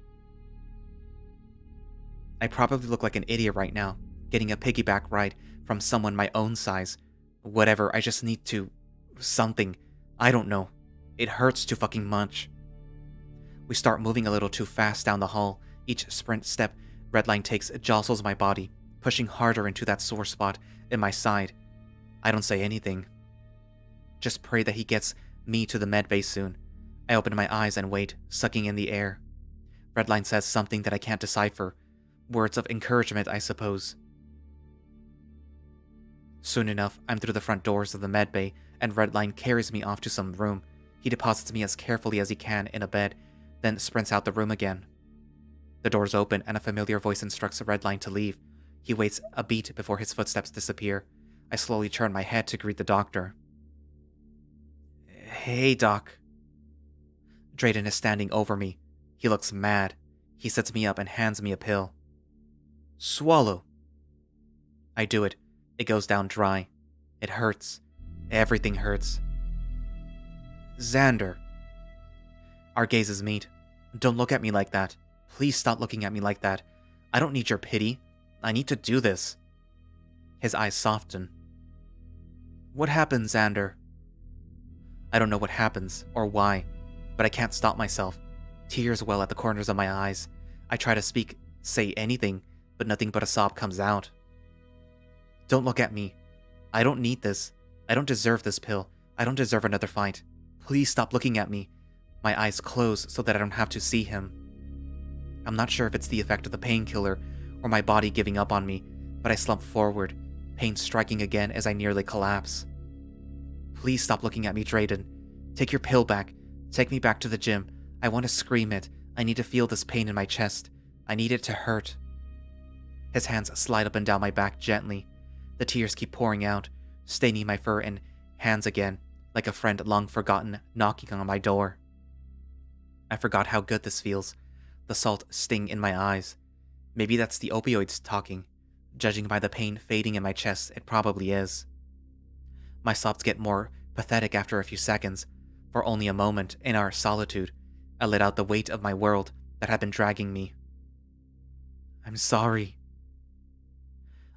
I probably look like an idiot right now, getting a piggyback ride from someone my own size. Whatever, I just need to... something. I don't know. It hurts too fucking much. We start moving a little too fast down the hall. Each sprint step Redline takes jostles my body, pushing harder into that sore spot in my side. I don't say anything. Just pray that he gets me to the medbay soon. I open my eyes and wait, sucking in the air. Redline says something that I can't decipher. Words of encouragement, I suppose. Soon enough, I'm through the front doors of the medbay, and Redline carries me off to some room. He deposits me as carefully as he can in a bed, then sprints out the room again. The doors open, and a familiar voice instructs Redline to leave. He waits a beat before his footsteps disappear. I slowly turn my head to greet the doctor. Hey, Doc. Drayden is standing over me. He looks mad. He sets me up and hands me a pill. Swallow. I do it. It goes down dry. It hurts. Everything hurts. Zander. Our gazes meet. Don't look at me like that. Please stop looking at me like that. I don't need your pity. I need to do this. His eyes soften. What happens, Zander? I don't know what happens, or why, but I can't stop myself. Tears well at the corners of my eyes. I try to speak, say anything, but nothing but a sob comes out. Don't look at me. I don't need this. I don't deserve this pill. I don't deserve another fight. Please stop looking at me. My eyes close so that I don't have to see him. I'm not sure if it's the effect of the painkiller or my body giving up on me, but I slump forward, pain striking again as I nearly collapse. Please stop looking at me, Drayden. Take your pill back. Take me back to the gym. I want to scream it. I need to feel this pain in my chest. I need it to hurt. His hands slide up and down my back gently. The tears keep pouring out, staining my fur and hands again, like a friend long forgotten knocking on my door. I forgot how good this feels. The salt sting in my eyes. Maybe that's the opioids talking. Judging by the pain fading in my chest, it probably is. My sobs get more pathetic after a few seconds. For only a moment, in our solitude, I let out the weight of my world that had been dragging me. I'm sorry.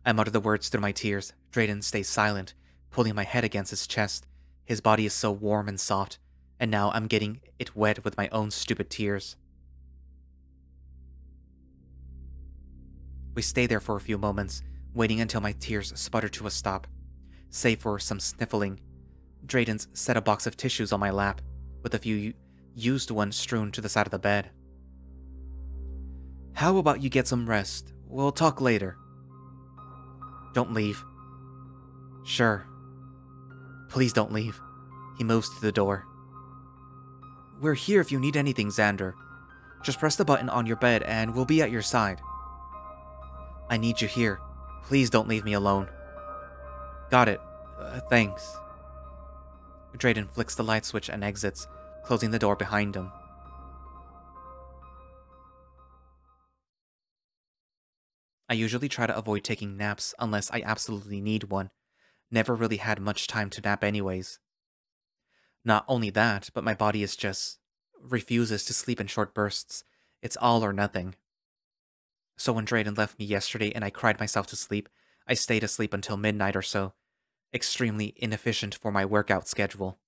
I mutter the words through my tears. Drayden stays silent, pulling my head against his chest. His body is so warm and soft, and now I'm getting it wet with my own stupid tears. We stay there for a few moments, waiting until my tears sputter to a stop, save for some sniffling. Drayden's set a box of tissues on my lap, with a few used ones strewn to the side of the bed. How about you get some rest? We'll talk later. Don't leave. Sure. Please don't leave. He moves to the door. We're here if you need anything, Zander. Just press the button on your bed and we'll be at your side. I need you here. Please don't leave me alone. Got it. Thanks. Drayden flicks the light switch and exits, closing the door behind him. I usually try to avoid taking naps unless I absolutely need one. Never really had much time to nap anyways. Not only that, but my body refuses to sleep in short bursts. It's all or nothing. So when Drayden left me yesterday and I cried myself to sleep, I stayed asleep until midnight or so. Extremely inefficient for my workout schedule.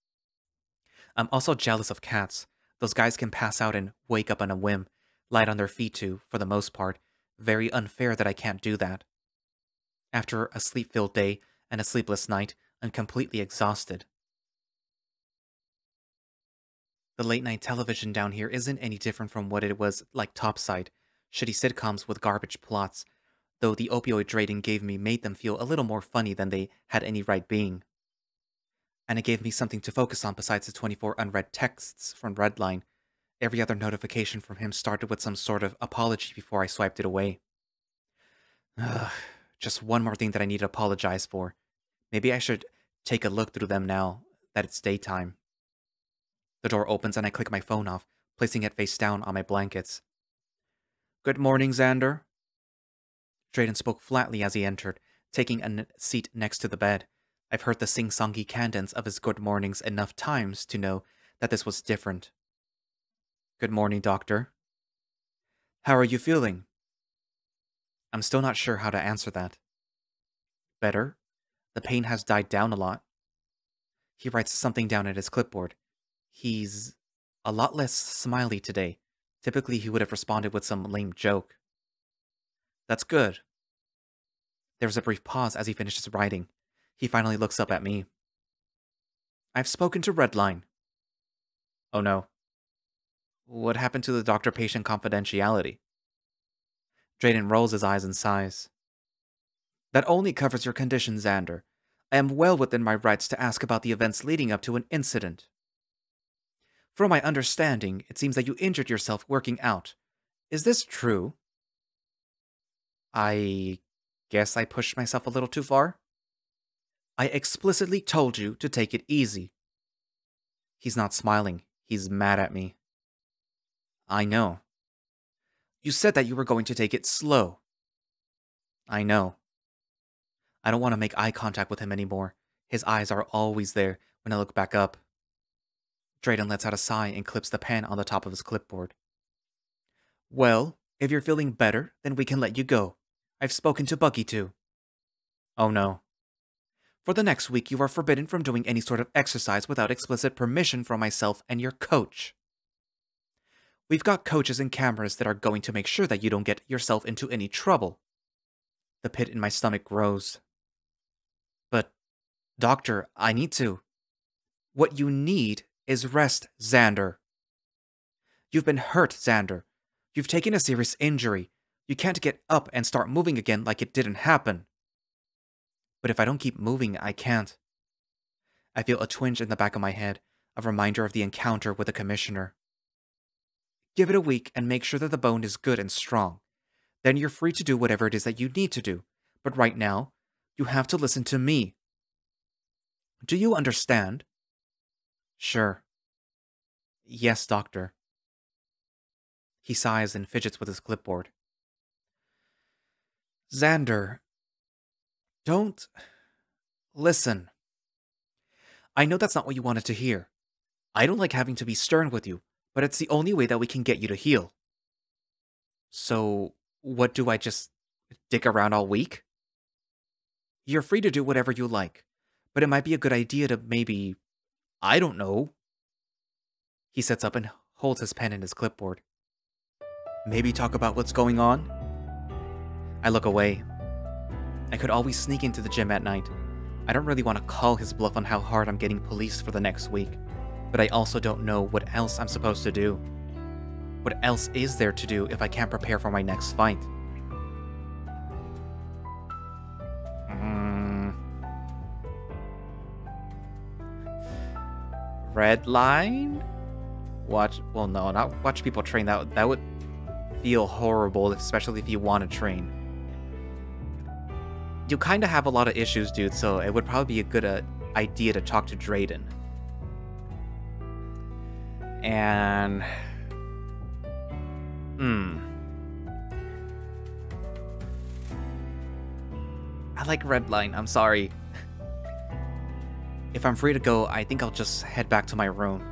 I'm also jealous of cats. Those guys can pass out and wake up on a whim, light on their feet too, for the most part. Very unfair that I can't do that. After a sleep-filled day and a sleepless night, I'm completely exhausted. The late-night television down here isn't any different from what it was like topside, shitty sitcoms with garbage plots, though the opioid Drayden gave me made them feel a little more funny than they had any right being. And it gave me something to focus on besides the 24 unread texts from Redline. Every other notification from him started with some sort of apology before I swiped it away. Ugh, just one more thing that I need to apologize for. Maybe I should take a look through them now that it's daytime. The door opens and I click my phone off, placing it face down on my blankets. Good morning, Zander. Drayden spoke flatly as he entered, taking a seat next to the bed. I've heard the sing-songy cadence of his good mornings enough times to know that this was different. Good morning, Doctor. How are you feeling? I'm still not sure how to answer that. Better. The pain has died down a lot. He writes something down at his clipboard. He's a lot less smiley today. Typically, he would have responded with some lame joke. That's good. There was a brief pause as he finished his writing. He finally looks up at me. I've spoken to Redline. Oh no. What happened to the doctor-patient confidentiality? Drayden rolls his eyes and sighs. That only covers your condition, Zander. I am well within my rights to ask about the events leading up to an incident. From my understanding, it seems that you injured yourself working out. Is this true? I guess I pushed myself a little too far. I explicitly told you to take it easy. He's not smiling. He's mad at me. I know. You said that you were going to take it slow. I know. I don't want to make eye contact with him anymore. His eyes are always there when I look back up. Drayden lets out a sigh and clips the pen on the top of his clipboard. Well, if you're feeling better, then we can let you go. I've spoken to Bucky too. Oh no. For the next week, you are forbidden from doing any sort of exercise without explicit permission from myself and your coach. We've got coaches and cameras that are going to make sure that you don't get yourself into any trouble. The pit in my stomach grows. But, Doctor, I need to. What you need is rest, Zander. You've been hurt, Zander. You've taken a serious injury. You can't get up and start moving again like it didn't happen. But if I don't keep moving, I can't. I feel a twinge in the back of my head, a reminder of the encounter with the commissioner. Give it a week and make sure that the bone is good and strong. Then you're free to do whatever it is that you need to do. But right now, you have to listen to me. Do you understand? Sure. Yes, Doctor. He sighs and fidgets with his clipboard. Zander, don't listen. I know that's not what you wanted to hear. I don't like having to be stern with you, but it's the only way that we can get you to heal. So, what do I just dick around all week? You're free to do whatever you like, but it might be a good idea to maybe, I don't know. He sits up and holds his pen in his clipboard. Maybe talk about what's going on? I look away. I could always sneak into the gym at night. I don't really want to call his bluff on how hard I'm getting policed for the next week, but I also don't know what else I'm supposed to do. What else is there to do if I can't prepare for my next fight? Redline? Well, no, not watch people train. That would feel horrible, especially if you want to train. You kind of have a lot of issues, dude, so it would probably be a good idea to talk to Drayden. And... I like Redline, I'm sorry. If I'm free to go, I think I'll just head back to my room.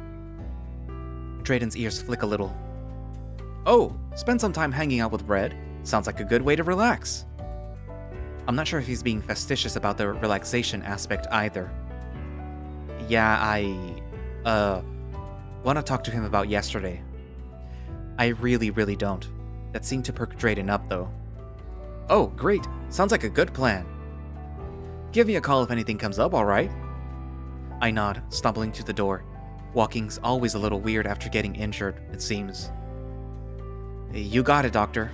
Drayden's ears flick a little. Oh, spend some time hanging out with Red. Sounds like a good way to relax. I'm not sure if he's being facetious about the relaxation aspect either. Yeah, I want to talk to him about yesterday. I really don't. That seemed to perk Drayden up, though. Oh, great. Sounds like a good plan. Give me a call if anything comes up, alright? I nod, stumbling to the door. Walking's always a little weird after getting injured, it seems. You got it, Doctor.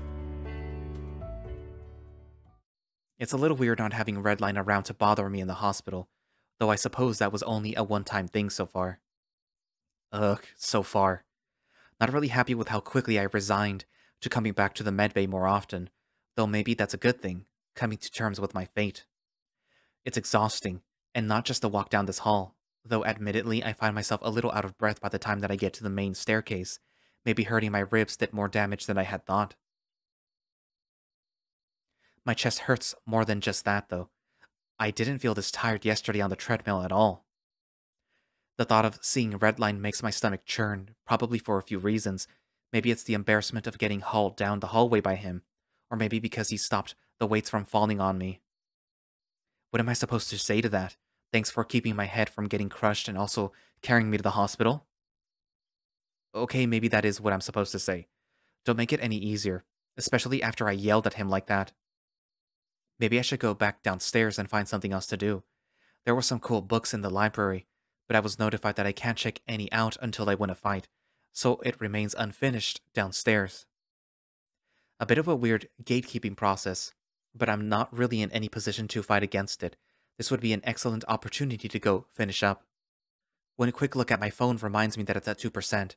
It's a little weird not having Redline around to bother me in the hospital, though I suppose that was only a one-time thing so far. Ugh, so far. Not really happy with how quickly I resigned to coming back to the medbay more often, though maybe that's a good thing, coming to terms with my fate. It's exhausting, and not just to walk down this hall, though admittedly I find myself a little out of breath by the time that I get to the main staircase, maybe hurting my ribs did more damage than I had thought. My chest hurts more than just that, though. I didn't feel this tired yesterday on the treadmill at all. The thought of seeing Redline makes my stomach churn, probably for a few reasons. Maybe it's the embarrassment of getting hauled down the hallway by him, or maybe because he stopped the weights from falling on me. What am I supposed to say to that? Thanks for keeping my head from getting crushed and also carrying me to the hospital? Okay, maybe that is what I'm supposed to say. Don't make it any easier, especially after I yelled at him like that. Maybe I should go back downstairs and find something else to do. There were some cool books in the library, but I was notified that I can't check any out until I win a fight, so it remains unfinished downstairs. A bit of a weird gatekeeping process, but I'm not really in any position to fight against it. This would be an excellent opportunity to go finish up. One quick look at my phone reminds me that it's at 2%.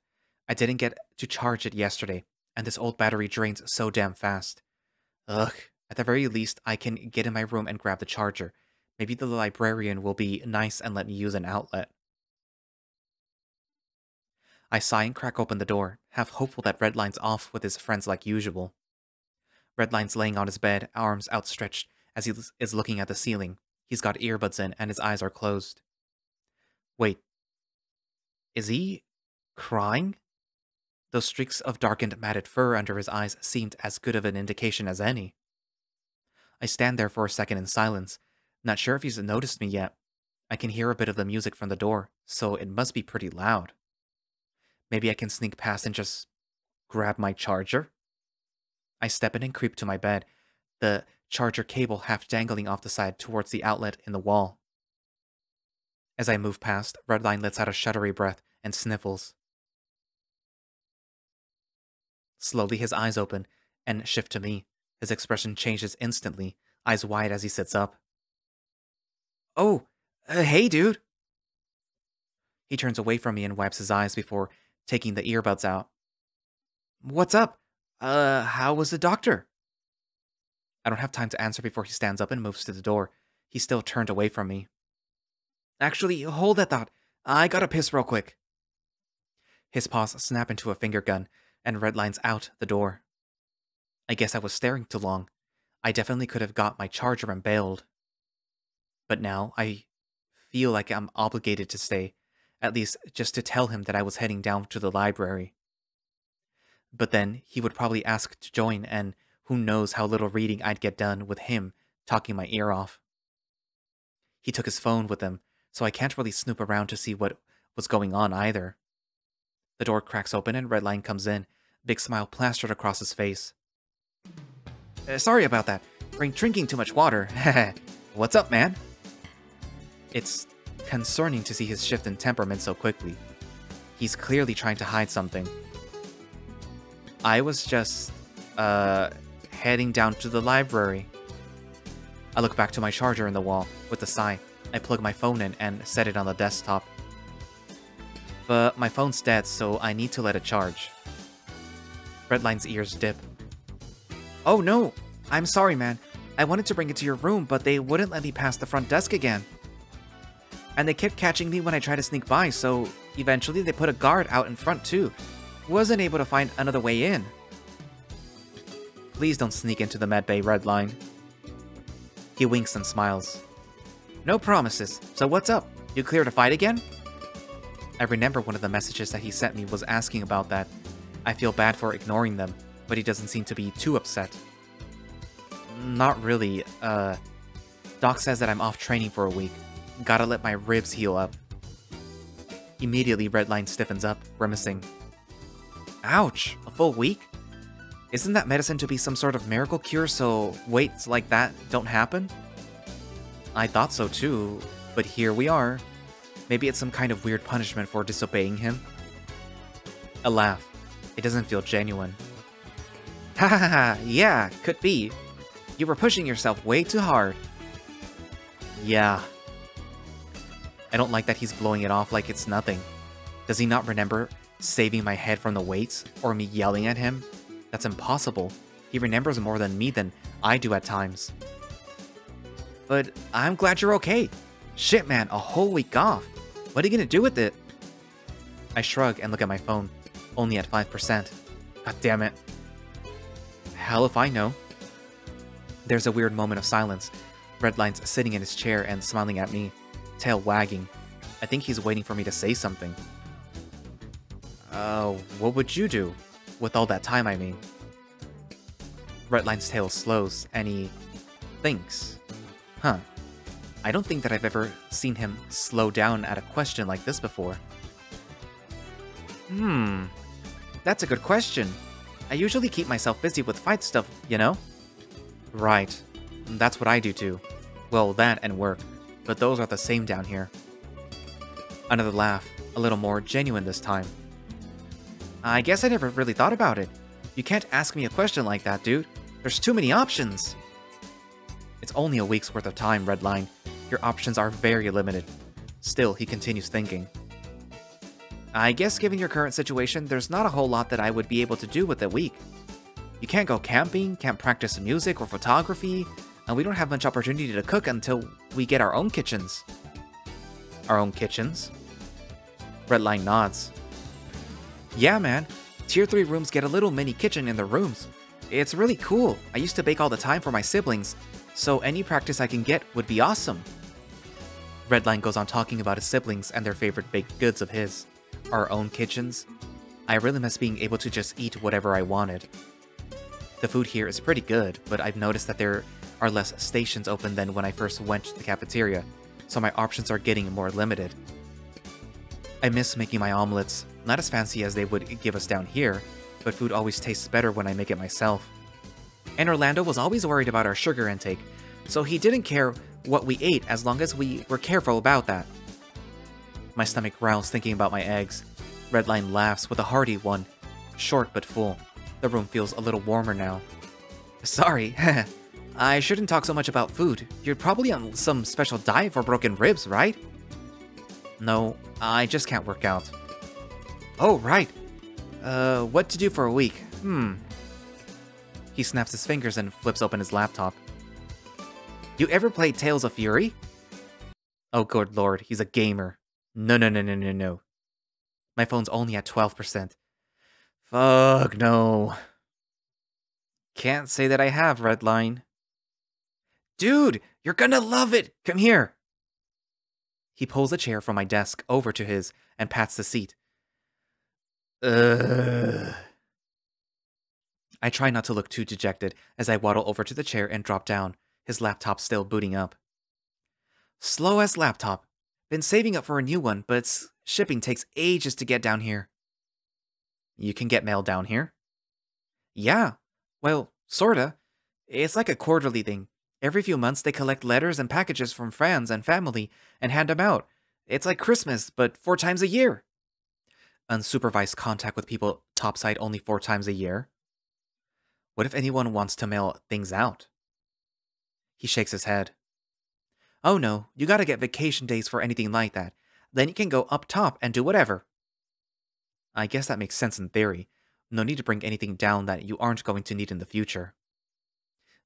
I didn't get to charge it yesterday, and this old battery drains so damn fast. Ugh, at the very least, I can get in my room and grab the charger. Maybe the librarian will be nice and let me use an outlet. I sigh and crack open the door, half hopeful that Redline's off with his friends like usual. Redline's laying on his bed, arms outstretched, as he is looking at the ceiling. He's got earbuds in, and his eyes are closed. Wait. Is he crying? Those streaks of darkened, matted fur under his eyes seemed as good of an indication as any. I stand there for a second in silence, not sure if he's noticed me yet. I can hear a bit of the music from the door, so it must be pretty loud. Maybe I can sneak past and just grab my charger? I step in and creep to my bed, the charger cable half dangling off the side towards the outlet in the wall. As I move past, Redline lets out a shuddery breath and sniffles. Slowly his eyes open and shift to me. His expression changes instantly, eyes wide as he sits up. Oh, hey dude! He turns away from me and wipes his eyes before taking the earbuds out. What's up? How was the doctor? I don't have time to answer before he stands up and moves to the door. He's still turned away from me. Actually, hold that thought. I gotta piss real quick. His paws snap into a finger gun, and Redline's out the door. I guess I was staring too long. I definitely could have got my charger and bailed. But now, I feel like I'm obligated to stay, at least just to tell him that I was heading down to the library. But then, he would probably ask to join, and who knows how little reading I'd get done with him talking my ear off. He took his phone with him, so I can't really snoop around to see what was going on either. The door cracks open and Redline comes in, big smile plastered across his face. Sorry about that. Been drinking too much water. What's up, man? It's concerning to see his shift in temperament so quickly. He's clearly trying to hide something. I was just, heading down to the library. I look back to my charger in the wall. With a sigh, I plug my phone in and set it on the desktop. But my phone's dead, so I need to let it charge. Redline's ears dip. Oh no! I'm sorry, man. I wanted to bring it to your room, but they wouldn't let me past the front desk again. And they kept catching me when I tried to sneak by, so eventually they put a guard out in front too. Wasn't able to find another way in. Please don't sneak into the medbay, Redline. He winks and smiles. No promises. So what's up? You clear to fight again? I remember one of the messages that he sent me was asking about that. I feel bad for ignoring them, but he doesn't seem to be too upset. Not really. Doc says that I'm off training for a week. Gotta let my ribs heal up. Immediately, Redline stiffens up, grimacing. Ouch! A full week? Isn't that medicine to be some sort of miracle cure so waits like that don't happen? I thought so too, but here we are. Maybe it's some kind of weird punishment for disobeying him? A laugh. It doesn't feel genuine. Ha ha ha, yeah, could be. You were pushing yourself way too hard. Yeah. I don't like that he's blowing it off like it's nothing. Does he not remember saving my head from the weights, or me yelling at him? That's impossible. He remembers more than me than I do at times. But I'm glad you're okay. Shit, man, a whole week off. What are you gonna do with it? I shrug and look at my phone. Only at 5%. God damn it. Hell if I know. There's a weird moment of silence. Redline's sitting in his chair and smiling at me, tail wagging. I think he's waiting for me to say something. What would you do? With all that time, I mean. Redline's tail slows, and he thinks. Huh. I don't think that I've ever seen him slow down at a question like this before. That's a good question. I usually keep myself busy with fight stuff, you know? Right. That's what I do too. Well, that and work. But those are the same down here. Another laugh, a little more genuine this time. I guess I never really thought about it. You can't ask me a question like that, dude. There's too many options. It's only a week's worth of time, Redline. Your options are very limited. Still, he continues thinking. I guess given your current situation, there's not a whole lot that I would be able to do with a week. You can't go camping, can't practice music or photography, and we don't have much opportunity to cook until we get our own kitchens. Our own kitchens? Redline nods. Yeah, man. Tier 3 rooms get a little mini kitchen in their rooms. It's really cool. I used to bake all the time for my siblings, so any practice I can get would be awesome. Redline goes on talking about his siblings and their favorite baked goods of his. Our own kitchens. I really miss being able to just eat whatever I wanted. The food here is pretty good, but I've noticed that there are less stations open than when I first went to the cafeteria, so my options are getting more limited. I miss making my omelets, not as fancy as they would give us down here, but food always tastes better when I make it myself. And Orlando was always worried about our sugar intake, so he didn't care what we ate as long as we were careful about that. My stomach growls thinking about my eggs. Redline laughs with a hearty one, short but full. The room feels a little warmer now. Sorry, I shouldn't talk so much about food. You're probably on some special diet for broken ribs, right? No, I just can't work out. Oh, right. What to do for a week? He snaps his fingers and flips open his laptop. You ever played Tales of Fury? Oh, good lord, he's a gamer. No. My phone's only at 12%. Fuck no. Can't say that I have, Redline. Dude, you're gonna love it! Come here! He pulls a chair from my desk over to his and pats the seat. I try not to look too dejected as I waddle over to the chair and drop down, his laptop still booting up. Slow as laptop. Been saving up for a new one, but shipping takes ages to get down here. You can get mail down here? Yeah, well, sorta. It's like a quarterly thing. Every few months they collect letters and packages from friends and family and hand them out. It's like Christmas, but 4 times a year. Unsupervised contact with people topside only 4 times a year? What if anyone wants to mail things out? He shakes his head. Oh no, you gotta get vacation days for anything like that. Then you can go up top and do whatever. I guess that makes sense in theory. No need to bring anything down that you aren't going to need in the future.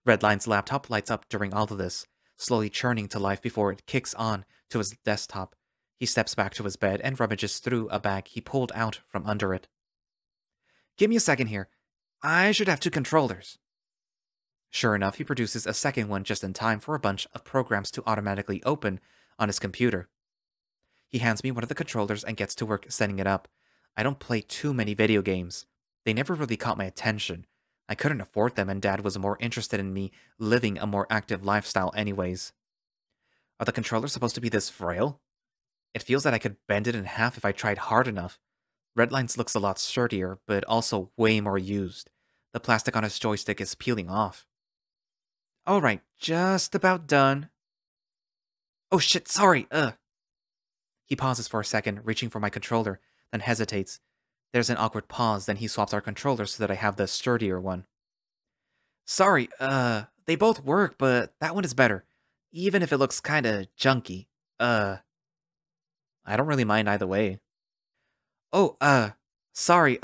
Redline's laptop lights up during all of this, slowly churning to life before it kicks on to his desktop. He steps back to his bed and rummages through a bag he pulled out from under it. Give me a second here. I should have 2 controllers. Sure enough, he produces a second one just in time for a bunch of programs to automatically open on his computer. He hands me one of the controllers and gets to work setting it up. I don't play too many video games. They never really caught my attention. I couldn't afford them and Dad was more interested in me living a more active lifestyle anyways. Are the controllers supposed to be this frail? It feels that I could bend it in half if I tried hard enough. Redline's looks a lot sturdier, but also way more used. The plastic on his joystick is peeling off. Alright, just about done. Oh shit, sorry, He pauses for a second, reaching for my controller, then hesitates. There's an awkward pause, then he swaps our controllers so that I have the sturdier one. Sorry, they both work, but that one is better. Even if it looks kinda junky. I don't really mind either way. Oh, sorry,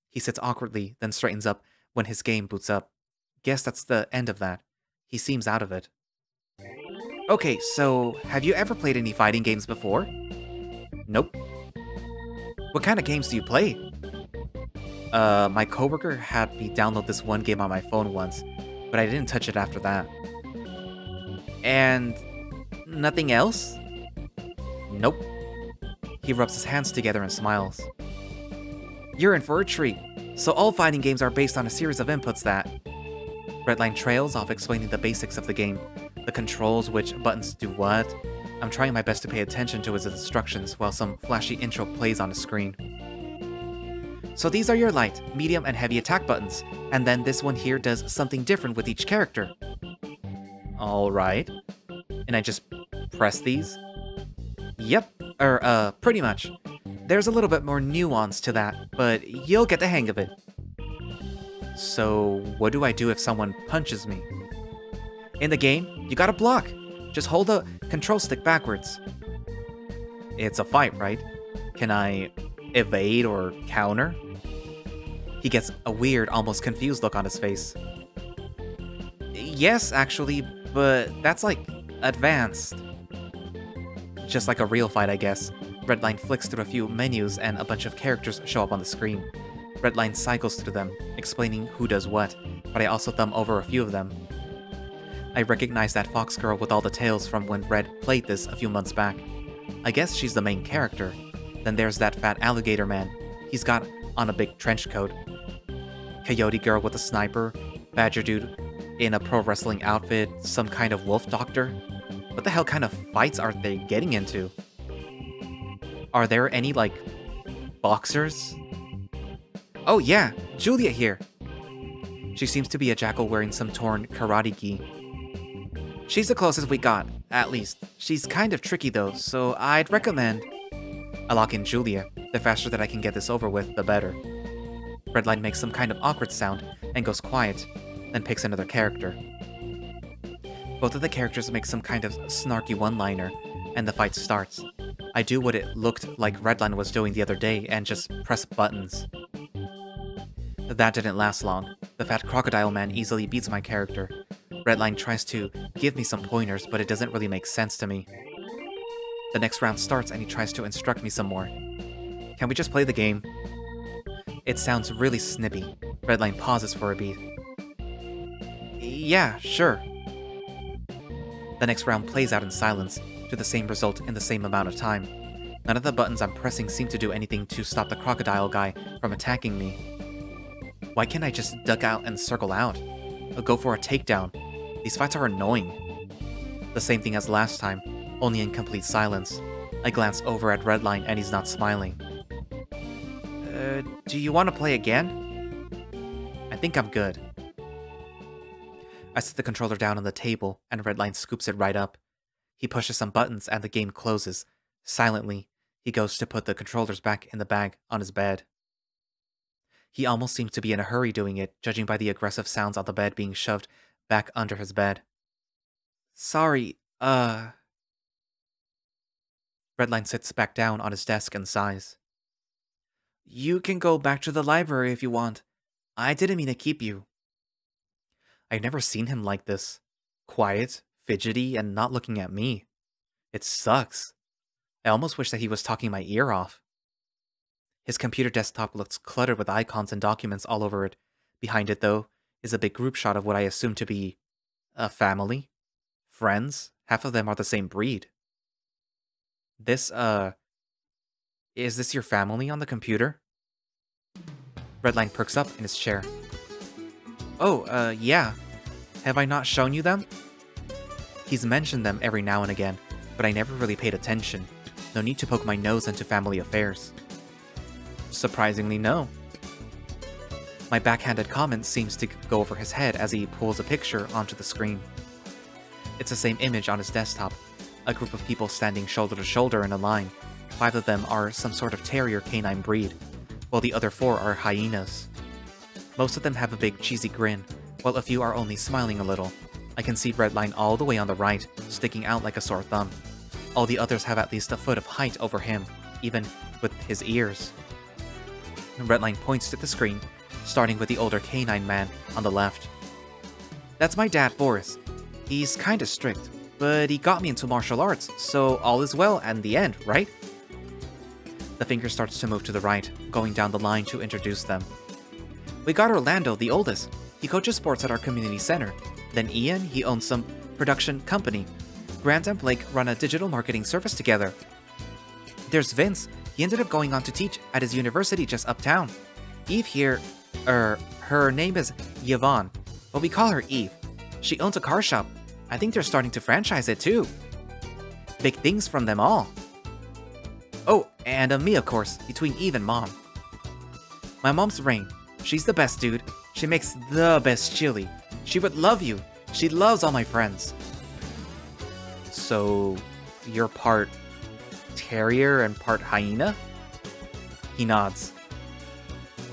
He sits awkwardly, then straightens up when his game boots up. Guess that's the end of that. He seems out of it. Okay, so, have you ever played any fighting games before? Nope. What kind of games do you play? My coworker had me download this one game on my phone once, but I didn't touch it after that. And nothing else? Nope. He rubs his hands together and smiles. You're in for a treat. So all fighting games are based on a series of inputs that... Redline trails off explaining the basics of the game. The controls, which buttons do what. I'm trying my best to pay attention to his instructions while some flashy intro plays on the screen. So these are your light, medium, and heavy attack buttons, and then this one here does something different with each character. Alright. And I just press these? Yep, pretty much. There's a little bit more nuance to that, but you'll get the hang of it. So, what do I do if someone punches me? In the game, you gotta block. Just hold the control stick backwards. It's a fight, right? Can I evade or counter? He gets a weird, almost confused look on his face. Yes, actually, but that's like advanced. Just like a real fight, I guess. Redline flicks through a few menus and a bunch of characters show up on the screen. Redline cycles through them, explaining who does what, but I also thumb over a few of them. I recognize that fox girl with all the tails from when Red played this a few months back. I guess she's the main character. Then there's that fat alligator man. He's got on a big trench coat. Coyote girl with a sniper. Badger dude in a pro wrestling outfit. Some kind of wolf doctor. What the hell kind of fights are they getting into? Are there any, like, boxers? Oh yeah, Julia here. She seems to be a jackal wearing some torn karate gi. She's the closest we got, at least. She's kind of tricky though, so I'd recommend... I lock in Julia. The faster that I can get this over with, the better. Redline makes some kind of awkward sound and goes quiet, then picks another character. Both of the characters make some kind of snarky one-liner, and the fight starts. I do what it looked like Redline was doing the other day and just press buttons. That didn't last long. The fat crocodile man easily beats my character. Redline tries to give me some pointers, but it doesn't really make sense to me. The next round starts and he tries to instruct me some more. Can we just play the game? It sounds really snippy. Redline pauses for a beat. Yeah, sure. The next round plays out in silence, to the same result in the same amount of time. None of the buttons I'm pressing seem to do anything to stop the crocodile guy from attacking me. Why can't I just duck out and circle out? Or go for a takedown? These fights are annoying. The same thing as last time, only in complete silence. I glance over at Redline and he's not smiling. Do you want to play again? I think I'm good. I set the controller down on the table, and Redline scoops it right up. He pushes some buttons, and the game closes. Silently, he goes to put the controllers back in the bag on his bed. He almost seems to be in a hurry doing it, judging by the aggressive sounds on the bed being shoved back under his bed. Sorry, Redline sits back down on his desk and sighs. You can go back to the library if you want. I didn't mean to keep you. I've never seen him like this. Quiet, fidgety, and not looking at me. It sucks. I almost wish that he was talking my ear off. His computer desktop looks cluttered with icons and documents all over it. Behind it, though, is a big group shot of what I assume to be a family. Friends. Half of them are the same breed. Is this your family on the computer? Redline perks up in his chair. Oh, yeah. Have I not shown you them? He's mentioned them every now and again, but I never really paid attention. No need to poke my nose into family affairs. Surprisingly, no. My backhanded comment seems to go over his head as he pulls a picture onto the screen. It's the same image on his desktop. A group of people standing shoulder to shoulder in a line. 5 of them are some sort of terrier canine breed, while the other 4 are hyenas. Most of them have a big cheesy grin, while a few are only smiling a little. I can see Redline all the way on the right, sticking out like a sore thumb. All the others have at least a foot of height over him, even with his ears. Redline points to the screen, starting with the older canine man on the left. That's my dad, Boris. He's kinda strict, but he got me into martial arts, so all is well in the end, right? The finger starts to move to the right, going down the line to introduce them. We got Orlando, the oldest. He coaches sports at our community center. Then Ian, he owns some production company. Grant and Blake run a digital marketing service together. There's Vince. He ended up going on to teach at his university just uptown. Eve here, her name is Yvonne, but we call her Eve. She owns a car shop. I think they're starting to franchise it too. Big things from them all. Oh, and me, of course, between Eve and Mom. My mom's Rain. She's the best, dude. She makes the best chili. She would love you. She loves all my friends. So, you're part terrier and part hyena? He nods.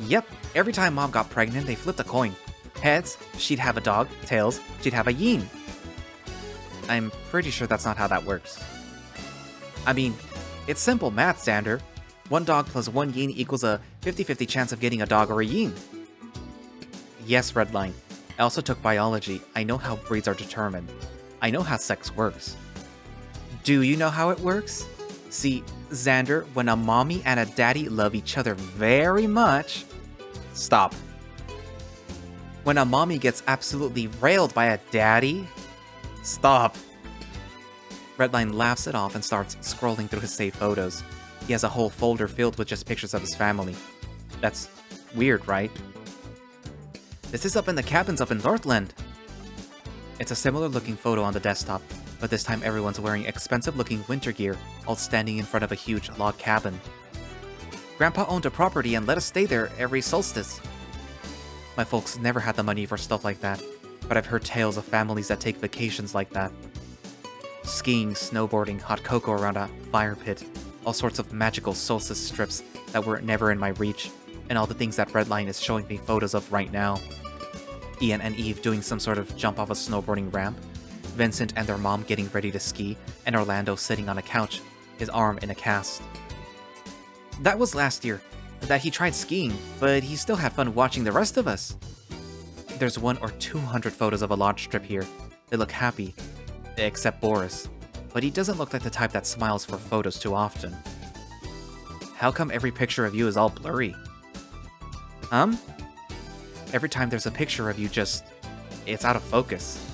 Yep, every time Mom got pregnant, they flipped a coin. Heads, she'd have a dog. Tails, she'd have a yin. I'm pretty sure that's not how that works. I mean, it's simple math, Zander. 1 dog plus 1 yin equals a 50-50 chance of getting a dog or a yin. Yes, Redline. I also took biology. I know how breeds are determined. I know how sex works. Do you know how it works? See, Zander, when a mommy and a daddy love each other very much... Stop. When a mommy gets absolutely railed by a daddy... Stop. Redline laughs it off and starts scrolling through his saved photos. He has a whole folder filled with just pictures of his family. That's weird, right? This is up in the cabins up in Northland. It's a similar looking photo on the desktop, but this time everyone's wearing expensive looking winter gear, all standing in front of a huge log cabin. Grandpa owned a property and let us stay there every solstice. My folks never had the money for stuff like that, but I've heard tales of families that take vacations like that. Skiing, snowboarding, hot cocoa around a fire pit, all sorts of magical solstice strips that were never in my reach, and all the things that Redline is showing me photos of right now. Ian and Eve doing some sort of jump off a snowboarding ramp, Vincent and their mom getting ready to ski, and Orlando sitting on a couch, his arm in a cast. That was last year, that he tried skiing, but he still had fun watching the rest of us. There's 100 or 200 photos of a lodge trip here. They look happy, except Boris, but he doesn't look like the type that smiles for photos too often. How come every picture of you is all blurry? Every time there's a picture of you it's out of focus.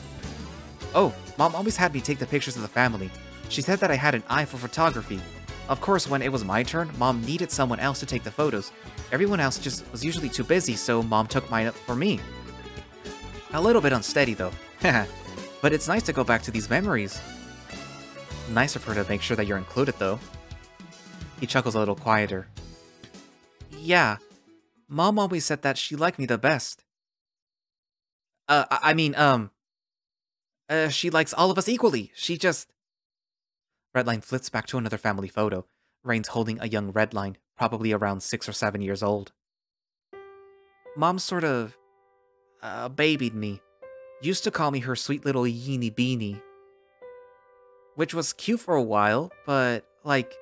Oh, Mom always had me take the pictures of the family. She said that I had an eye for photography. Of course, when it was my turn, Mom needed someone else to take the photos. Everyone else just was usually too busy, so Mom took mine up for me. A little bit unsteady though. But it's nice to go back to these memories. Nice of her to make sure that you're included though. He chuckles a little quieter. Yeah, Mom always said that she liked me the best. She likes all of us equally. She just... Redline flips back to another family photo. Rain's holding a young Redline, probably around 6 or 7 years old. Mom sort of... babied me. Used to call me her sweet little Yeeny Beany. Which was cute for a while, but, like,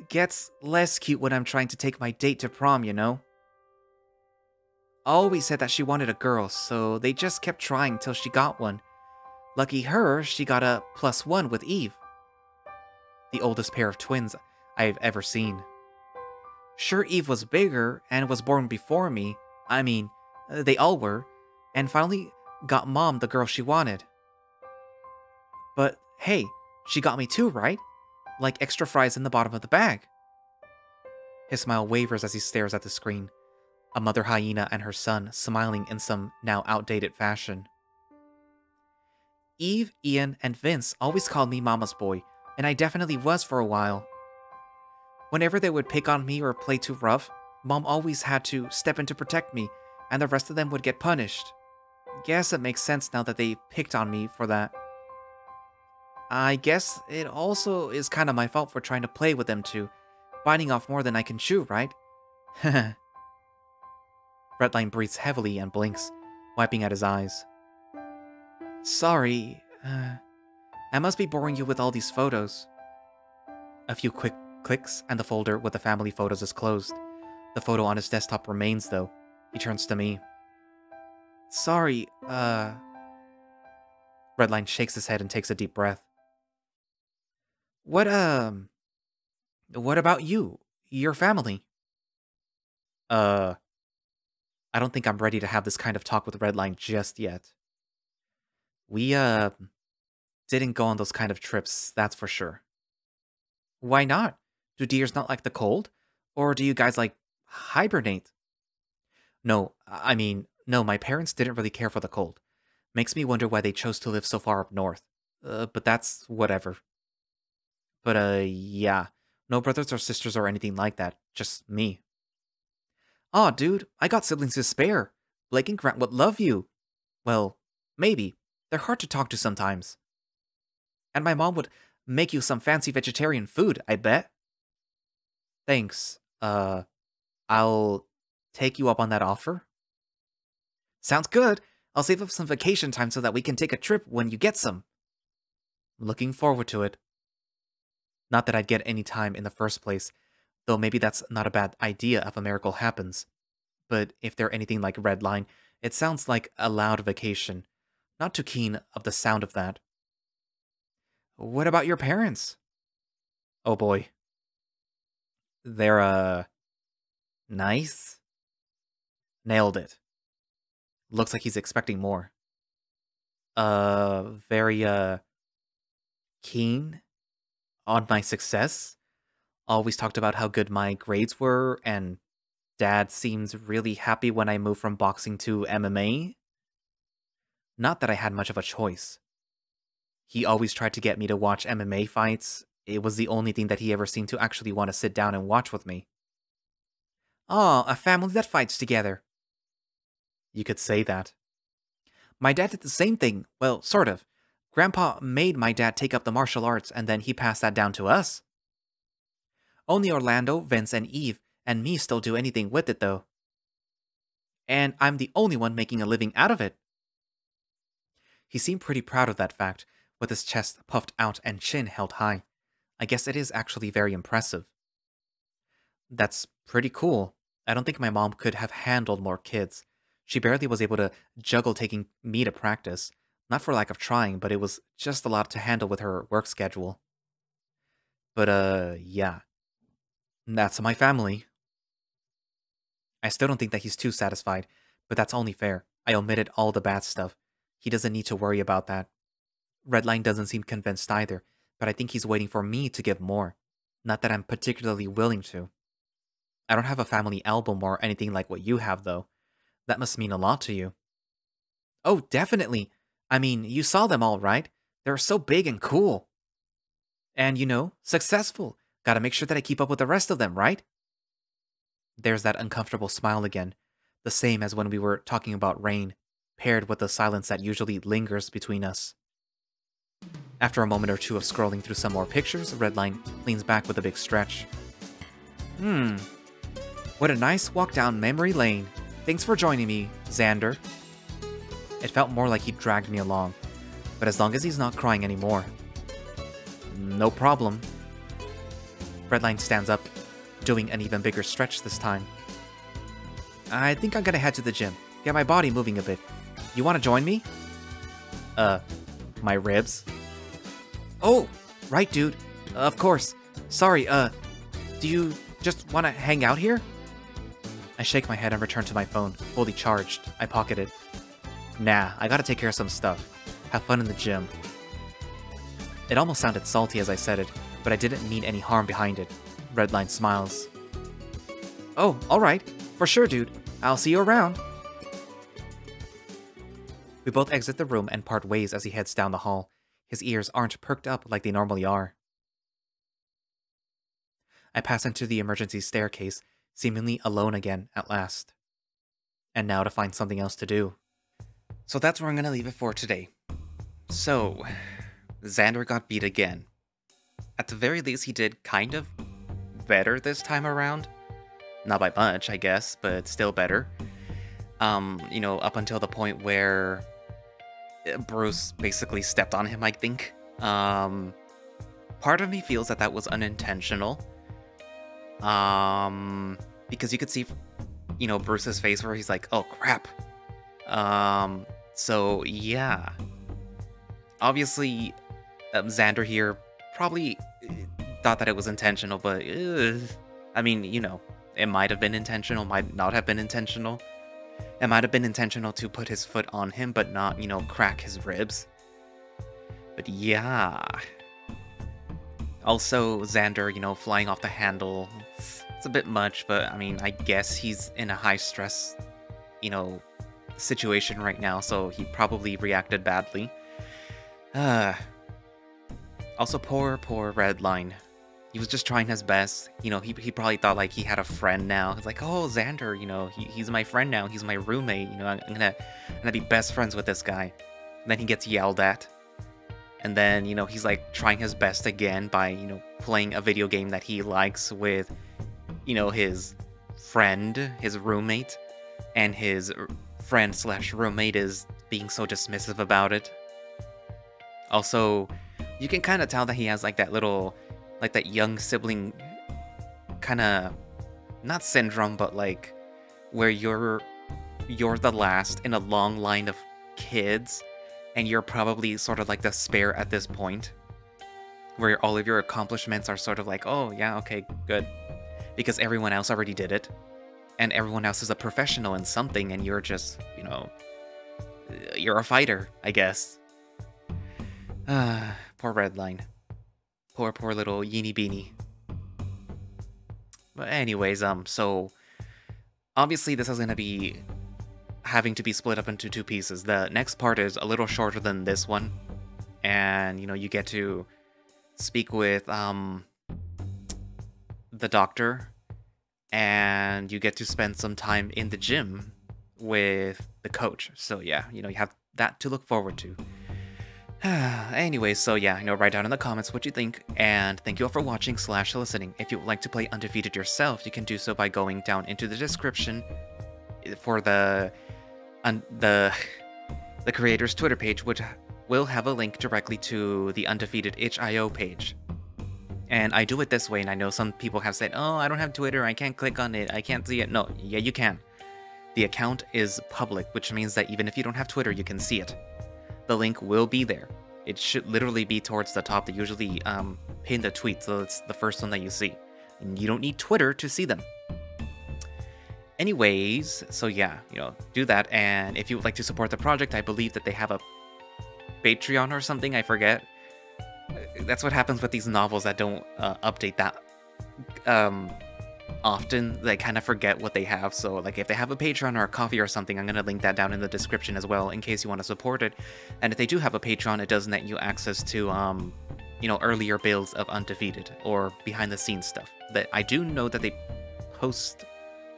gets less cute when I'm trying to take my date to prom, you know? Always said that she wanted a girl, so they just kept trying till she got one. Lucky her, she got a +1 with Eve. The oldest pair of twins I've ever seen. Sure, Eve was bigger and was born before me. I mean, they all were. And finally got Mom the girl she wanted. But hey, she got me too, right? Like extra fries in the bottom of the bag. His smile wavers as he stares at the screen. A mother hyena and her son smiling in some now outdated fashion. Eve, Ian, and Vince always called me Mama's boy, and I definitely was for a while. Whenever they would pick on me or play too rough, Mom always had to step in to protect me, and the rest of them would get punished. Guess it makes sense now that they picked on me for that. I guess it also is kind of my fault for trying to play with them too, biting off more than I can chew, right? Redline breathes heavily and blinks, wiping at his eyes. Sorry, I must be boring you with all these photos. A few quick clicks and the folder with the family photos is closed. The photo on his desktop remains though. He turns to me. Sorry, Redline shakes his head and takes a deep breath. What about you? Your family? I don't think I'm ready to have this kind of talk with Redline just yet. We, didn't go on those kind of trips, that's for sure. Why not? Do deers not like the cold? Or do you guys, like, hibernate? No, no, my parents didn't really care for the cold. Makes me wonder why they chose to live so far up north. But that's whatever. But, yeah. No brothers or sisters or anything like that. Just me. Aw, dude, I got siblings to spare. Blake and Grant would love you. Well, maybe. They're hard to talk to sometimes. And my mom would make you some fancy vegetarian food, I bet. Thanks. I'll take you up on that offer. Sounds good. I'll save up some vacation time so that we can take a trip when you get some. Looking forward to it. Not that I'd get any time in the first place, though maybe that's not a bad idea if a miracle happens. But if they're anything like Redline, it sounds like a loud vacation. Not too keen of the sound of that. What about your parents? Oh boy. They're, nice? Nailed it. Looks like he's expecting more. Very, keen on my success. Always talked about how good my grades were, and Dad seems really happy when I moved from boxing to MMA. Not that I had much of a choice. He always tried to get me to watch MMA fights. It was the only thing that he ever seemed to actually want to sit down and watch with me. Aw, a family that fights together. You could say that. My dad did the same thing. Well, sort of. Grandpa made my dad take up the martial arts, and then he passed that down to us. Only Orlando, Vince, and Eve, and me still do anything with it, though. And I'm the only one making a living out of it. He seemed pretty proud of that fact, with his chest puffed out and chin held high. I guess it is actually very impressive. That's pretty cool. I don't think my mom could have handled more kids. She barely was able to juggle taking me to practice. Not for lack of trying, but it was just a lot to handle with her work schedule. But, yeah. That's my family. I still don't think that he's too satisfied, but that's only fair. I omitted all the bad stuff. He doesn't need to worry about that. Redline doesn't seem convinced either, but I think he's waiting for me to give more. Not that I'm particularly willing to. I don't have a family album or anything like what you have, though. That must mean a lot to you. Oh, definitely. I mean, you saw them all, right? They're so big and cool. And, successful. Gotta make sure that I keep up with the rest of them, right? There's that uncomfortable smile again. The same as when we were talking about Rain, paired with the silence that usually lingers between us. After a moment or two of scrolling through some more pictures, Redline leans back with a big stretch. What a nice walk down memory lane. Thanks for joining me, Zander. It felt more like he dragged me along, but as long as he's not crying anymore. No problem. Redline stands up, doing an even bigger stretch this time. I think I'm gonna head to the gym, get my body moving a bit. You wanna join me? My ribs? Oh, right, dude. Of course. Sorry, do you just wanna hang out here? I shake my head and return to my phone, fully charged. I pocket it. Nah, I gotta take care of some stuff. Have fun in the gym. It almost sounded salty as I said it, but I didn't mean any harm behind it. Redline smiles. Oh, alright. For sure, dude. I'll see you around. We both exit the room and part ways as he heads down the hall. His ears aren't perked up like they normally are. I pass into the emergency staircase, seemingly alone again at last. And now to find something else to do. So that's where I'm gonna leave it for today. So, Zander got beat again. At the very least, he did kind of better this time around. Not by much, I guess, but still better. Up until the point where Bruce basically stepped on him, I think. Part of me feels that that was unintentional. Because you could see, Bruce's face where he's like, oh crap. So yeah. Obviously, Zander here probably thought that it was intentional, but I mean, it might have been intentional, might not have been intentional. It might have been intentional to put his foot on him, but not, crack his ribs. But yeah. Also, Zander, flying off the handle. It's a bit much, but I mean, I guess he's in a high stress, situation right now, so he probably reacted badly. Also, poor Redline. He was just trying his best. He probably thought like he had a friend now. He's like, oh, Zander, he's my friend now. He's my roommate. I'm gonna be best friends with this guy. And then he gets yelled at. And then, he's like trying his best again by, playing a video game that he likes with, his friend, his roommate, and his friend/roommate is being so dismissive about it. Also, you can kind of tell that he has like that little, like that young sibling kind of, not syndrome, but like where you're the last in a long line of kids, and you're probably sort of like the spare at this point, where all of your accomplishments are sort of like, oh yeah, okay, good, because everyone else already did it, and everyone else is a professional in something, and you're just, you're a fighter, I guess. Poor Redline. Poor little Yeeny Beany. But anyways, so obviously this is gonna be having to be split up into two pieces. The next part is a little shorter than this one, and you get to speak with the doctor, and you get to spend some time in the gym with the coach. So yeah, you have that to look forward to. Anyways, so yeah, write down in the comments what you think, and thank you all for watching / listening. If you would like to play Undefeated yourself, you can do so by going down into the description for the creator's Twitter page, which will have a link directly to the Undefeated itch.io page. And I do it this way, and I know some people have said, oh, I don't have Twitter, I can't click on it, I can't see it. No, yeah, you can. The account is public, which means that even if you don't have Twitter, you can see it. The link will be there. It should literally be towards the top. They usually pin the tweet, so it's the first one that you see. And you don't need Twitter to see them. Anyways, so yeah, do that. And if you would like to support the project, I believe that they have a Patreon or something, I forget. That's what happens with these novels that don't update that often. They kind of forget what they have. So like if they have a Patreon or a Coffee or something, I'm going to link that down in the description as well in case you want to support it. And if they do have a Patreon, it does net you access to earlier builds of Undefeated or behind the scenes stuff. That I do know that they post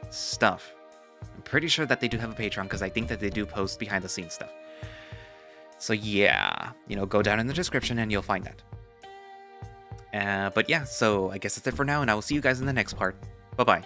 stuff. I'm pretty sure that they do have a Patreon because I think that they do post behind the scenes stuff. So yeah, go down in the description and you'll find that. But yeah, so I guess that's it for now, and I will see you guys in the next part. Bye-bye.